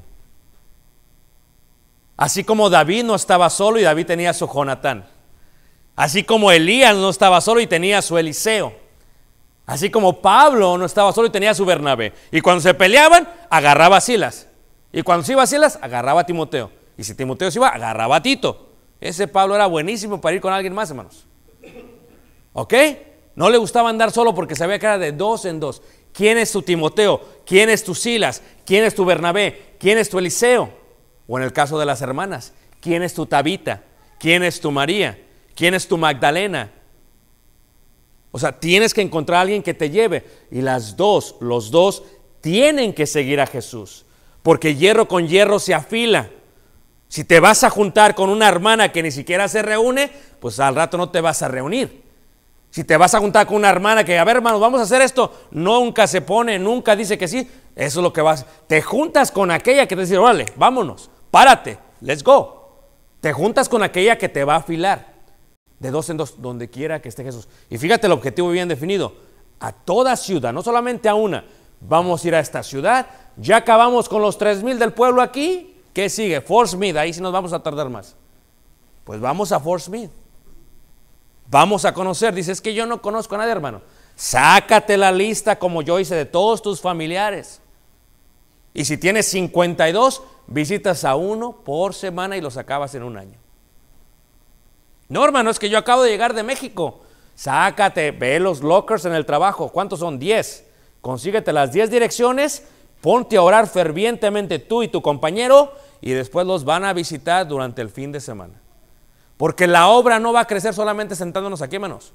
Así como David no estaba solo y David tenía a su Jonatán. Así como Elías no estaba solo y tenía a su Eliseo. Así como Pablo no estaba solo y tenía a su Bernabé. Y cuando se peleaban, agarraba a Silas. Y cuando se iba a Silas, agarraba a Timoteo. Y si Timoteo se iba, agarraba a Tito. Ese Pablo era buenísimo para ir con alguien más, hermanos. ¿Ok? No le gustaba andar solo porque sabía que era de 2 en 2. ¿Quién es tu Timoteo? ¿Quién es tu Silas? ¿Quién es tu Bernabé? ¿Quién es tu Eliseo? O en el caso de las hermanas, ¿quién es tu Tabita? ¿Quién es tu María? ¿Quién es tu Magdalena? O sea, tienes que encontrar a alguien que te lleve. Y los dos tienen que seguir a Jesús. porque hierro con hierro se afila. Si te vas a juntar con una hermana que ni siquiera se reúne, pues al rato no te vas a reunir. Si te vas a juntar con una hermana que, a ver, hermanos, vamos a hacer esto, nunca se pone, nunca dice que sí, eso es lo que vas. Te juntas con aquella que te dice, órale, vámonos, párate, let's go. Te juntas con aquella que te va a afilar. De dos en dos, donde quiera que esté Jesús. Y fíjate el objetivo bien definido. A toda ciudad, no solamente a una. Vamos a ir a esta ciudad. Ya acabamos con los 3,000 del pueblo aquí. ¿Qué sigue? Fort Smith, ahí sí nos vamos a tardar más. Pues vamos a Fort Smith. Vamos a conocer. Dice, es que yo no conozco a nadie, hermano. Sácate la lista como yo hice de todos tus familiares. Y si tienes 52, visitas a uno por semana y los acabas en un año. No, hermano, es que yo acabo de llegar de México. Sácate, ve los lockers en el trabajo. ¿Cuántos son? 10. Consíguete las 10 direcciones, ponte a orar fervientemente tú y tu compañero y después los van a visitar durante el fin de semana. Porque la obra no va a crecer solamente sentándonos aquí, hermanos.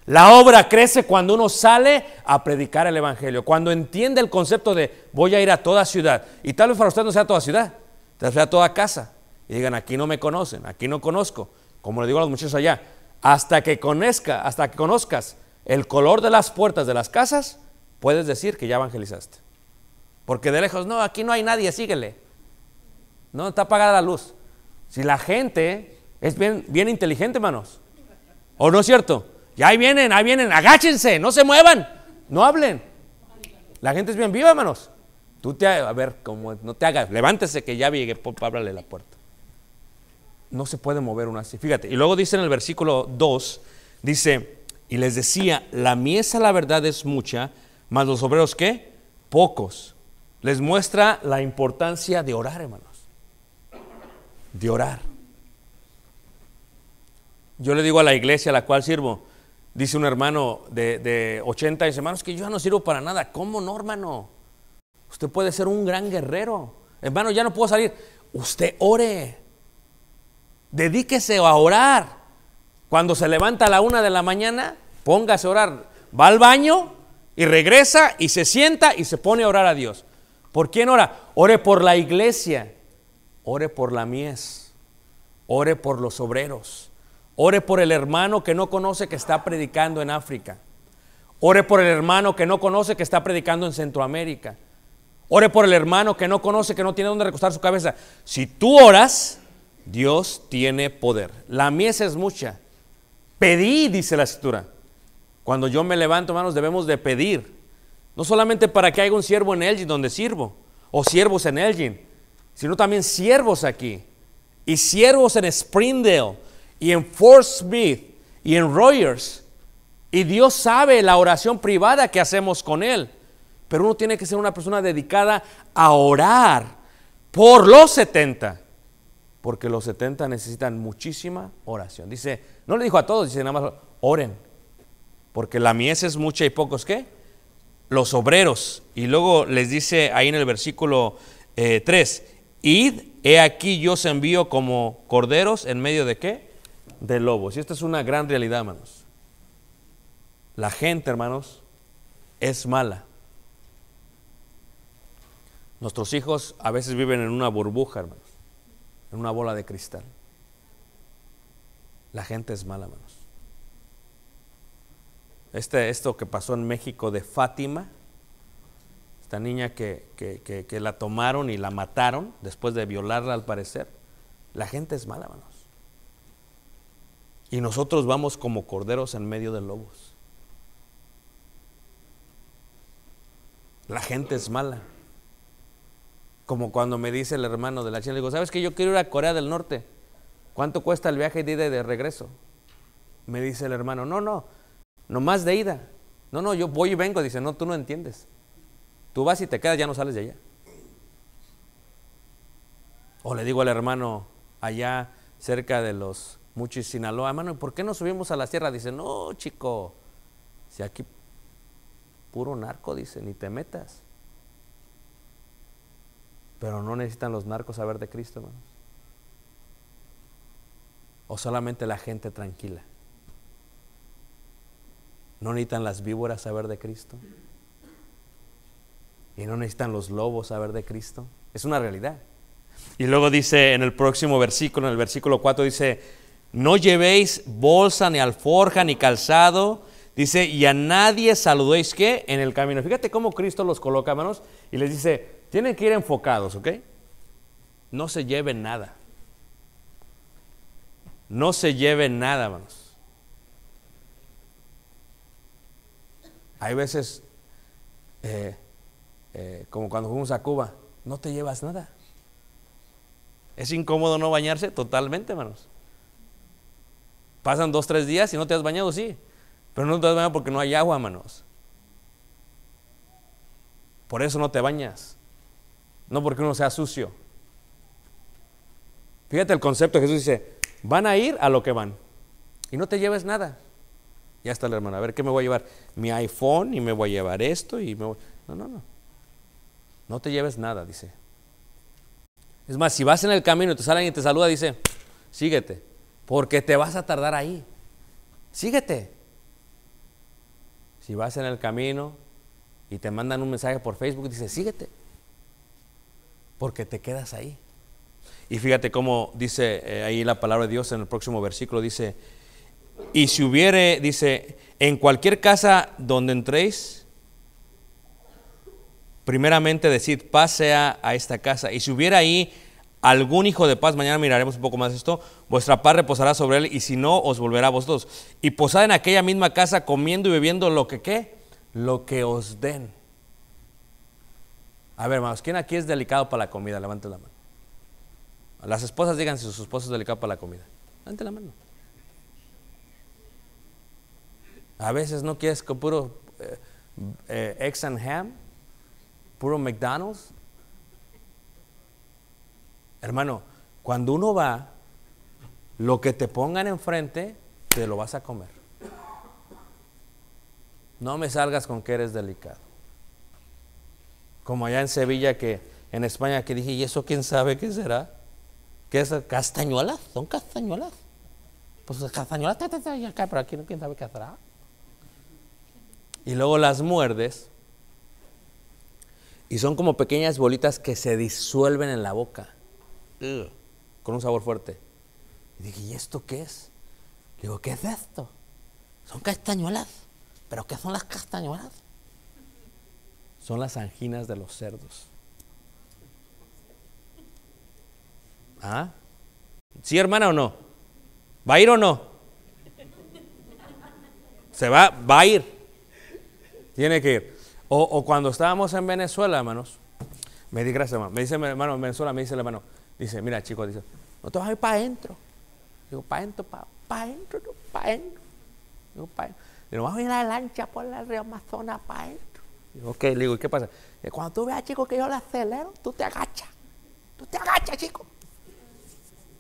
La obra crece cuando uno sale a predicar el evangelio, cuando entiende el concepto de voy a ir a toda ciudad. Y tal vez para usted no sea toda ciudad, tal vez sea toda casa. Y digan, aquí no me conocen, aquí no conozco. Como le digo a los muchachos allá, hasta que conozcas el color de las puertas de las casas, puedes decir que ya evangelizaste. Porque de lejos, no, aquí no hay nadie, síguele. No, está apagada la luz. Si la gente es bien inteligente, hermanos. ¿O no es cierto? Y ahí vienen, agáchense, no se muevan, no hablen. La gente es bien viva, hermanos. A ver, como no te hagas, levántese que ya llegue, ábrale la puerta. No se puede mover uno así, fíjate. Y luego dice en el versículo 2, dice, y les decía, la mies a la verdad es mucha, mas los obreros, ¿qué? Pocos. Les muestra la importancia de orar, hermanos. De orar. Yo le digo a la iglesia a la cual sirvo, dice un hermano de 80 años, hermanos, que yo ya no sirvo para nada. ¿Cómo no, hermano? Usted puede ser un gran guerrero. Hermano, ya no puedo salir. Usted ore. Dedíquese a orar. Cuando se levanta a la 1 de la mañana, póngase a orar. Va al baño y regresa y se sienta y se pone a orar a Dios. ¿Por quién ora? Ore por la iglesia. Ore por la mies. Ore por los obreros. Ore por el hermano que no conoce que está predicando en África. Ore por el hermano que no conoce que está predicando en Centroamérica. Ore por el hermano que no conoce, que no tiene dónde recostar su cabeza. Si tú oras, Dios tiene poder. La mies es mucha. Pedí, dice la Escritura. Cuando yo me levanto, hermanos, debemos de pedir. No solamente para que haya un siervo en Elgin donde sirvo, o siervos en Elgin, sino también siervos aquí. Y siervos en Springdale, y en Fort Smith, y en Rogers. Y Dios sabe la oración privada que hacemos con Él. Pero uno tiene que ser una persona dedicada a orar por los 70. Porque los 70 necesitan muchísima oración. Dice, no le dijo a todos, dice nada más, oren. Porque la mies es mucha y pocos, ¿qué? Los obreros. Y luego les dice ahí en el versículo 3, id, he aquí yo os envío como corderos en medio de ¿qué? De lobos. Y esta es una gran realidad, hermanos. La gente, hermanos, es mala. Nuestros hijos a veces viven en una burbuja, hermanos, en una bola de cristal. La gente es mala, hermanos. Esto que pasó en México de Fátima, esta niña que la tomaron y la mataron después de violarla al parecer, la gente es mala, hermanos. Y nosotros vamos como corderos en medio de lobos. La gente es mala. Como cuando me dice el hermano de la China, le digo, ¿sabes que yo quiero ir a Corea del Norte? ¿Cuánto cuesta el viaje de ida y de regreso? Me dice el hermano, no más de ida. No, yo voy y vengo. Dice, no, tú no entiendes. Tú vas y te quedas, ya no sales de allá. O le digo al hermano allá cerca de los Muchis, Sinaloa, hermano, ¿por qué no subimos a la sierra? Dice, no, chico, si aquí puro narco, dice, ni te metas. Pero no necesitan los narcos saber de Cristo, hermanos. O solamente la gente tranquila. No necesitan las víboras saber de Cristo. Y no necesitan los lobos saber de Cristo. Es una realidad. Y luego dice en el próximo versículo, en el versículo 4 dice, no llevéis bolsa, ni alforja, ni calzado. Dice, y a nadie saludéis, ¿qué? En el camino. Fíjate cómo Cristo los coloca, hermanos, y les dice, tienen que ir enfocados, ¿ok? No se lleven nada. No se lleven nada, hermanos. Hay veces, como cuando fuimos a Cuba, no te llevas nada. ¿Es incómodo no bañarse? Totalmente, hermanos. Pasan 2, 3 días y no te has bañado, sí. Pero no te has bañado porque no hay agua, hermanos. Por eso no te bañas. No porque uno sea sucio. Fíjate el concepto. Jesús dice, van a ir a lo que van. Y no te lleves nada. Ya está la hermana. A ver, ¿qué me voy a llevar? Mi iPhone y me voy a llevar esto y me voy... No. No te lleves nada, dice. Es más, si vas en el camino y te salen y te saluda, dice, síguete, porque te vas a tardar ahí. Síguete. Si vas en el camino y te mandan un mensaje por Facebook, dice, síguete, porque te quedas ahí. Y fíjate cómo dice ahí la palabra de Dios en el próximo versículo, dice, y si hubiere, dice, en cualquier casa donde entréis, primeramente decid, paz sea a esta casa. Y si hubiera ahí algún hijo de paz, mañana miraremos un poco más esto, vuestra paz reposará sobre él, y si no, os volverá a vosotros. Y posad en aquella misma casa, comiendo y bebiendo lo que, ¿qué? Lo que os den. A ver, hermanos, ¿quién aquí es delicado para la comida? Levanten la mano. Las esposas digan si su esposo es delicado para la comida. Levanten la mano. A veces no quieres con puro eggs and ham, puro McDonald's. Hermano, cuando uno va, lo que te pongan enfrente, te lo vas a comer. No me salgas con que eres delicado. Como allá en Sevilla, que en España, que dije, ¿y eso quién sabe qué será? ¿Qué es? ¿Castañuelas? ¿Son castañuelas? Pues castañuelas, pero aquí no, quién sabe qué será. Y luego las muerdes y son como pequeñas bolitas que se disuelven en la boca. Con un sabor fuerte. Y dije, ¿y esto qué es? Le digo, ¿qué es esto? Son castañuelas. ¿Pero qué son las castañuelas? Son las anginas de los cerdos. ¿Ah? ¿Sí, hermana, o no? ¿Va a ir o no? Va a ir. Tiene que ir. O cuando estábamos en Venezuela, hermanos, me di gracias, hermano. Me dice mi hermano en Venezuela, me dice el hermano, dice, mira, chico, dice, no te vas a ir para adentro. Digo, para adentro, para adentro, para adentro. Digo, para adentro. Digo, vamos a ir a la lancha por el río Amazonas para adentro. Digo, ok, le digo, ¿y qué pasa? Digo, cuando tú veas, chico, que yo le acelero, tú te agachas. Tú te agachas, chico.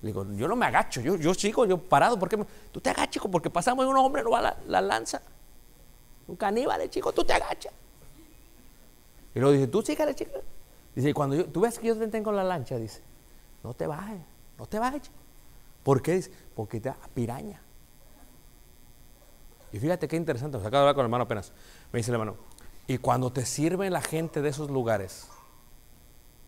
Le digo, yo no me agacho, yo chico, yo parado, ¿por qué? Tú te agachas, chico, porque pasamos y unos hombres no va la lanza. Un caníbal, chico, tú te agachas. Y luego dice, tú sígale, chico. Dice, cuando tú ves que yo te tengo la lancha, dice, no te bajes, chico. ¿Por qué? Dice, porque te da piraña. Y fíjate qué interesante, acabo de hablar con el hermano apenas. Me dice el hermano, y cuando te sirve la gente de esos lugares,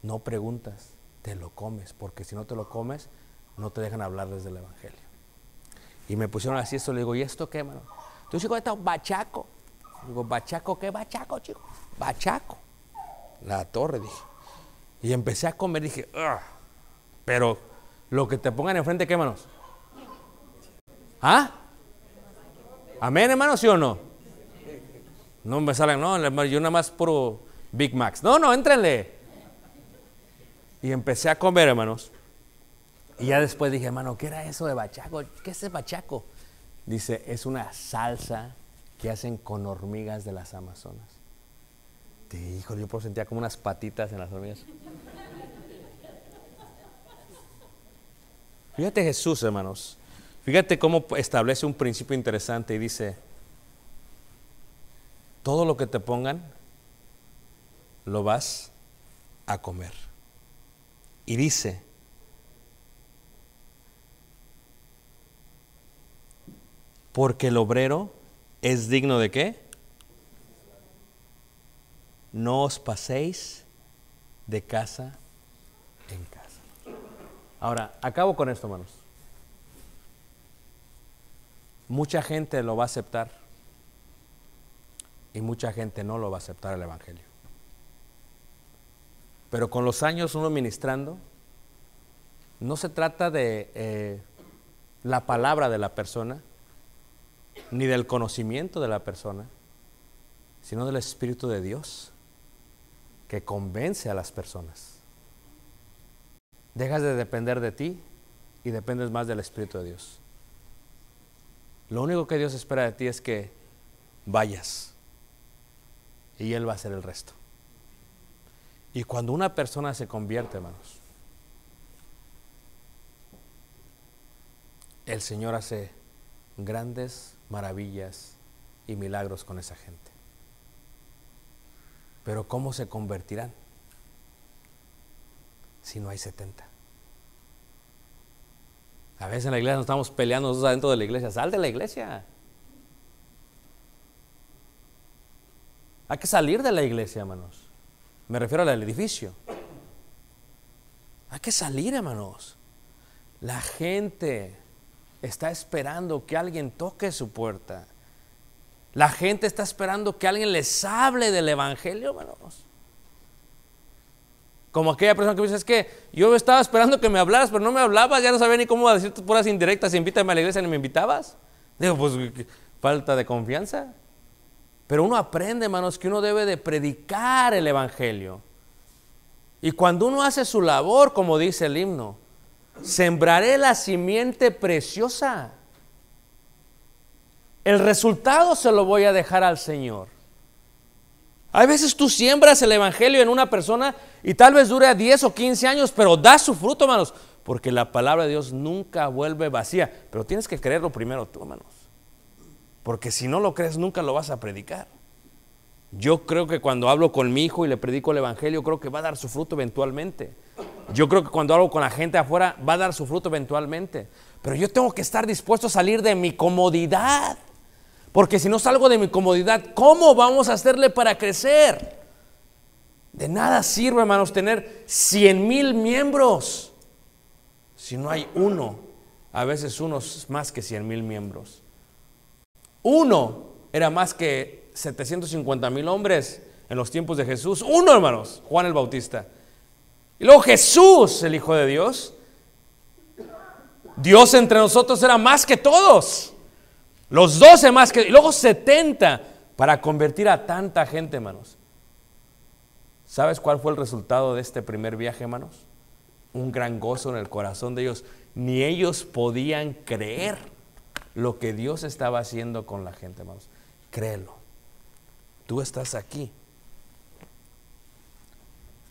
no preguntas, te lo comes, porque si no te lo comes, no te dejan hablarles del evangelio. Y me pusieron así esto, le digo, ¿y esto qué, hermano? Tú, chico, está un bachaco. Digo, ¿bachaco qué? Bachaco, chico. Bachaco. La torre, dije. Y empecé a comer, dije, ugh. Pero lo que te pongan enfrente, ¿qué, hermanos? ¿Ah? ¿Amén, hermanos, sí o no? No me salen, no, yo nada más puro Big Macs. No, éntrenle. Y empecé a comer, hermanos. Y ya después dije, hermano, ¿qué era eso de bachaco? ¿Qué es el bachaco? Dice, es una salsa que hacen con hormigas de las Amazonas. Híjole, yo sentía como unas patitas en las hormigas. Fíjate Jesús, hermanos. Fíjate cómo establece un principio interesante y dice, todo lo que te pongan, lo vas a comer. Y dice, porque el obrero es digno de ¿qué? No os paséis de casa en casa. Ahora, acabo con esto, hermanos. Mucha gente lo va a aceptar y mucha gente no lo va a aceptar el Evangelio. Pero con los años uno ministrando, no se trata de la palabra de la persona, ni del conocimiento de la persona, sino del Espíritu de Dios que convence a las personas. Dejas de depender de ti y dependes más del Espíritu de Dios. Lo único que Dios espera de ti es que vayas y Él va a hacer el resto. Y cuando una persona se convierte, hermanos, el Señor hace grandes maravillas y milagros con esa gente. Pero ¿cómo se convertirán si no hay 70? A veces en la iglesia nos estamos peleando nosotros adentro de la iglesia. Sal de la iglesia. Hay que salir de la iglesia, hermanos. Me refiero al edificio. Hay que salir, hermanos. La gente está esperando que alguien toque su puerta. La gente está esperando que alguien les hable del Evangelio, hermanos. Como aquella persona que me dice, es que yo estaba esperando que me hablaras, pero no me hablabas, ya no sabía ni cómo decir tus puras indirectas, invítame a la iglesia, ni me invitabas. Digo, pues falta de confianza. Pero uno aprende, hermanos, que uno debe de predicar el Evangelio. Y cuando uno hace su labor, como dice el himno, sembraré la simiente preciosa. El resultado se lo voy a dejar al Señor. Hay veces tú siembras el Evangelio en una persona y tal vez dure 10 o 15 años, pero da su fruto, hermanos, porque la palabra de Dios nunca vuelve vacía. Pero tienes que creerlo primero tú, hermanos, porque si no lo crees nunca lo vas a predicar. Yo creo que cuando hablo con mi hijo y le predico el Evangelio, creo que va a dar su fruto eventualmente. Yo creo que cuando hablo con la gente afuera va a dar su fruto eventualmente. Pero yo tengo que estar dispuesto a salir de mi comodidad. Porque si no salgo de mi comodidad, ¿cómo vamos a hacerle para crecer? De nada sirve, hermanos, tener 100,000 miembros si no hay uno. A veces uno es más que 100,000 miembros. Uno era más que 750,000 hombres en los tiempos de Jesús. Uno, hermanos, Juan el Bautista. Y luego Jesús, el Hijo de Dios. Dios entre nosotros era más que todos. Los 12 más que, y luego 70 para convertir a tanta gente, hermanos. ¿Sabes cuál fue el resultado de este primer viaje, hermanos? Un gran gozo en el corazón de ellos. Ni ellos podían creer lo que Dios estaba haciendo con la gente, hermanos. Créelo. Tú estás aquí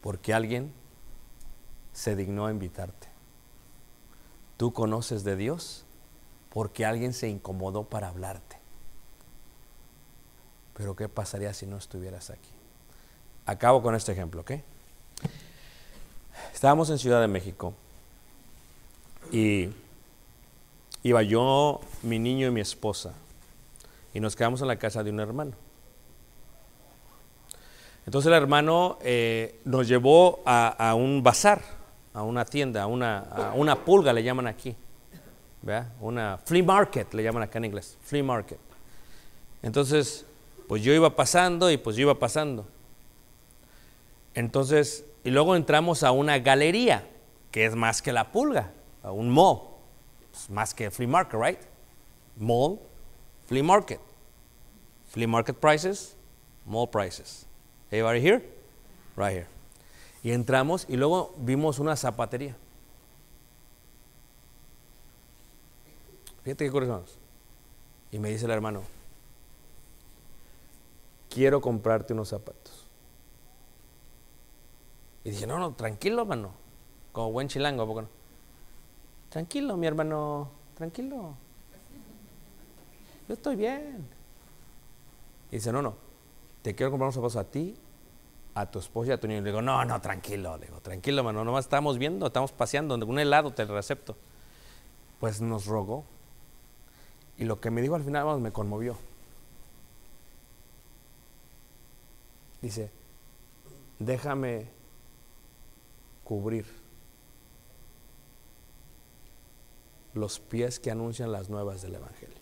porque alguien se dignó a invitarte. Tú conoces de Dios porque alguien se incomodó para hablarte. Pero ¿qué pasaría si no estuvieras aquí? Acabo con este ejemplo, ¿ok? Estábamos en Ciudad de México y iba yo, mi niño y mi esposa, y nos quedamos en la casa de un hermano. Entonces el hermano nos llevó a un bazar, a una tienda, a una pulga le llaman aquí. ¿Verdad? Una flea market le llaman acá en inglés, flea market. Entonces, pues yo iba pasando y pues yo iba pasando. Entonces, y luego entramos a una galería, que es más que la pulga, a un mall, es más que flea market, right? Mall, flea market. Flea market prices, mall prices. Everybody here? Right here. Y entramos y luego vimos una zapatería. Fíjate qué curioso, hermanos. Y me dice el hermano, quiero comprarte unos zapatos. Y dije, no, tranquilo, hermano. Como buen chilango, ¿a poco no? Tranquilo, mi hermano, tranquilo. Yo estoy bien. Y dice, no, te quiero comprar unos zapatos a ti, a tu esposa y a tu niño. Le digo, no, tranquilo. Le digo, tranquilo, hermano, nomás estamos viendo, estamos paseando, un helado te recepto. Pues nos rogó. Y lo que me dijo al final, hermanos, me conmovió. Dice, déjame cubrir los pies que anuncian las nuevas del Evangelio.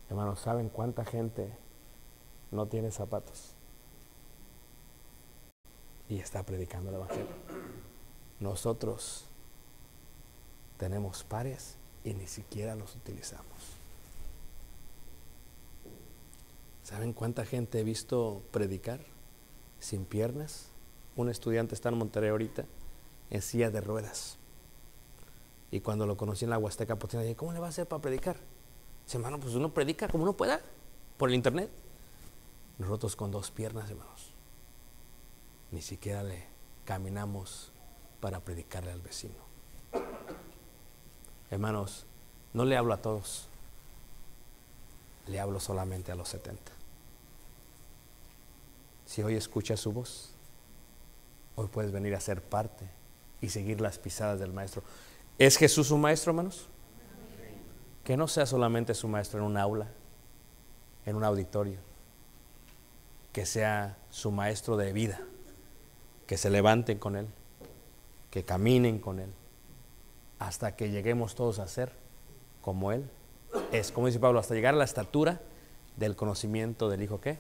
Hermanos, ¿saben cuánta gente no tiene zapatos y está predicando el Evangelio? Nosotros tenemos pares y ni siquiera los utilizamos. ¿Saben cuánta gente he visto predicar sin piernas? Un estudiante está en Monterrey ahorita en silla de ruedas. Y cuando lo conocí en la Huasteca Potosina, dije, ¿cómo le va a hacer para predicar? Dice, hermano, pues uno predica como uno pueda, por el internet. Nosotros con 2 piernas, hermanos, ni siquiera le caminamos para predicarle al vecino. Hermanos, no le hablo a todos, le hablo solamente a los 70. Si hoy escuchas su voz, hoy puedes venir a ser parte y seguir las pisadas del Maestro. ¿Es Jesús su Maestro, hermanos? Que no sea solamente su Maestro en un aula, en un auditorio, que sea su Maestro de vida, que se levanten con Él, que caminen con Él, hasta que lleguemos todos a ser como Él es, como dice Pablo, hasta llegar a la estatura del conocimiento del Hijo, ¿qué?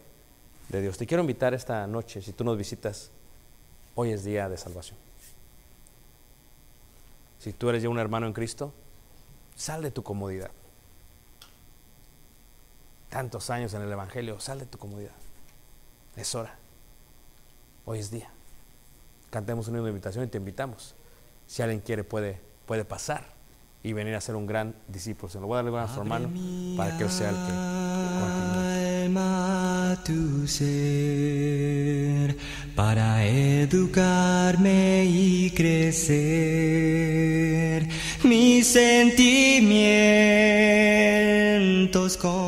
De Dios. Te quiero invitar esta noche, si tú nos visitas, hoy es día de salvación. Si tú eres ya un hermano en Cristo, sal de tu comodidad. Tantos años en el Evangelio, sal de tu comodidad. Es hora. Hoy es día. Cantemos una invitación y te invitamos. Si alguien quiere, puede pasar y venir a ser un gran discípulo. Se lo voy a darle a nuestro hermano para que él sea el que continúe. Alma, tu ser, para educarme y crecer, mis sentimientos con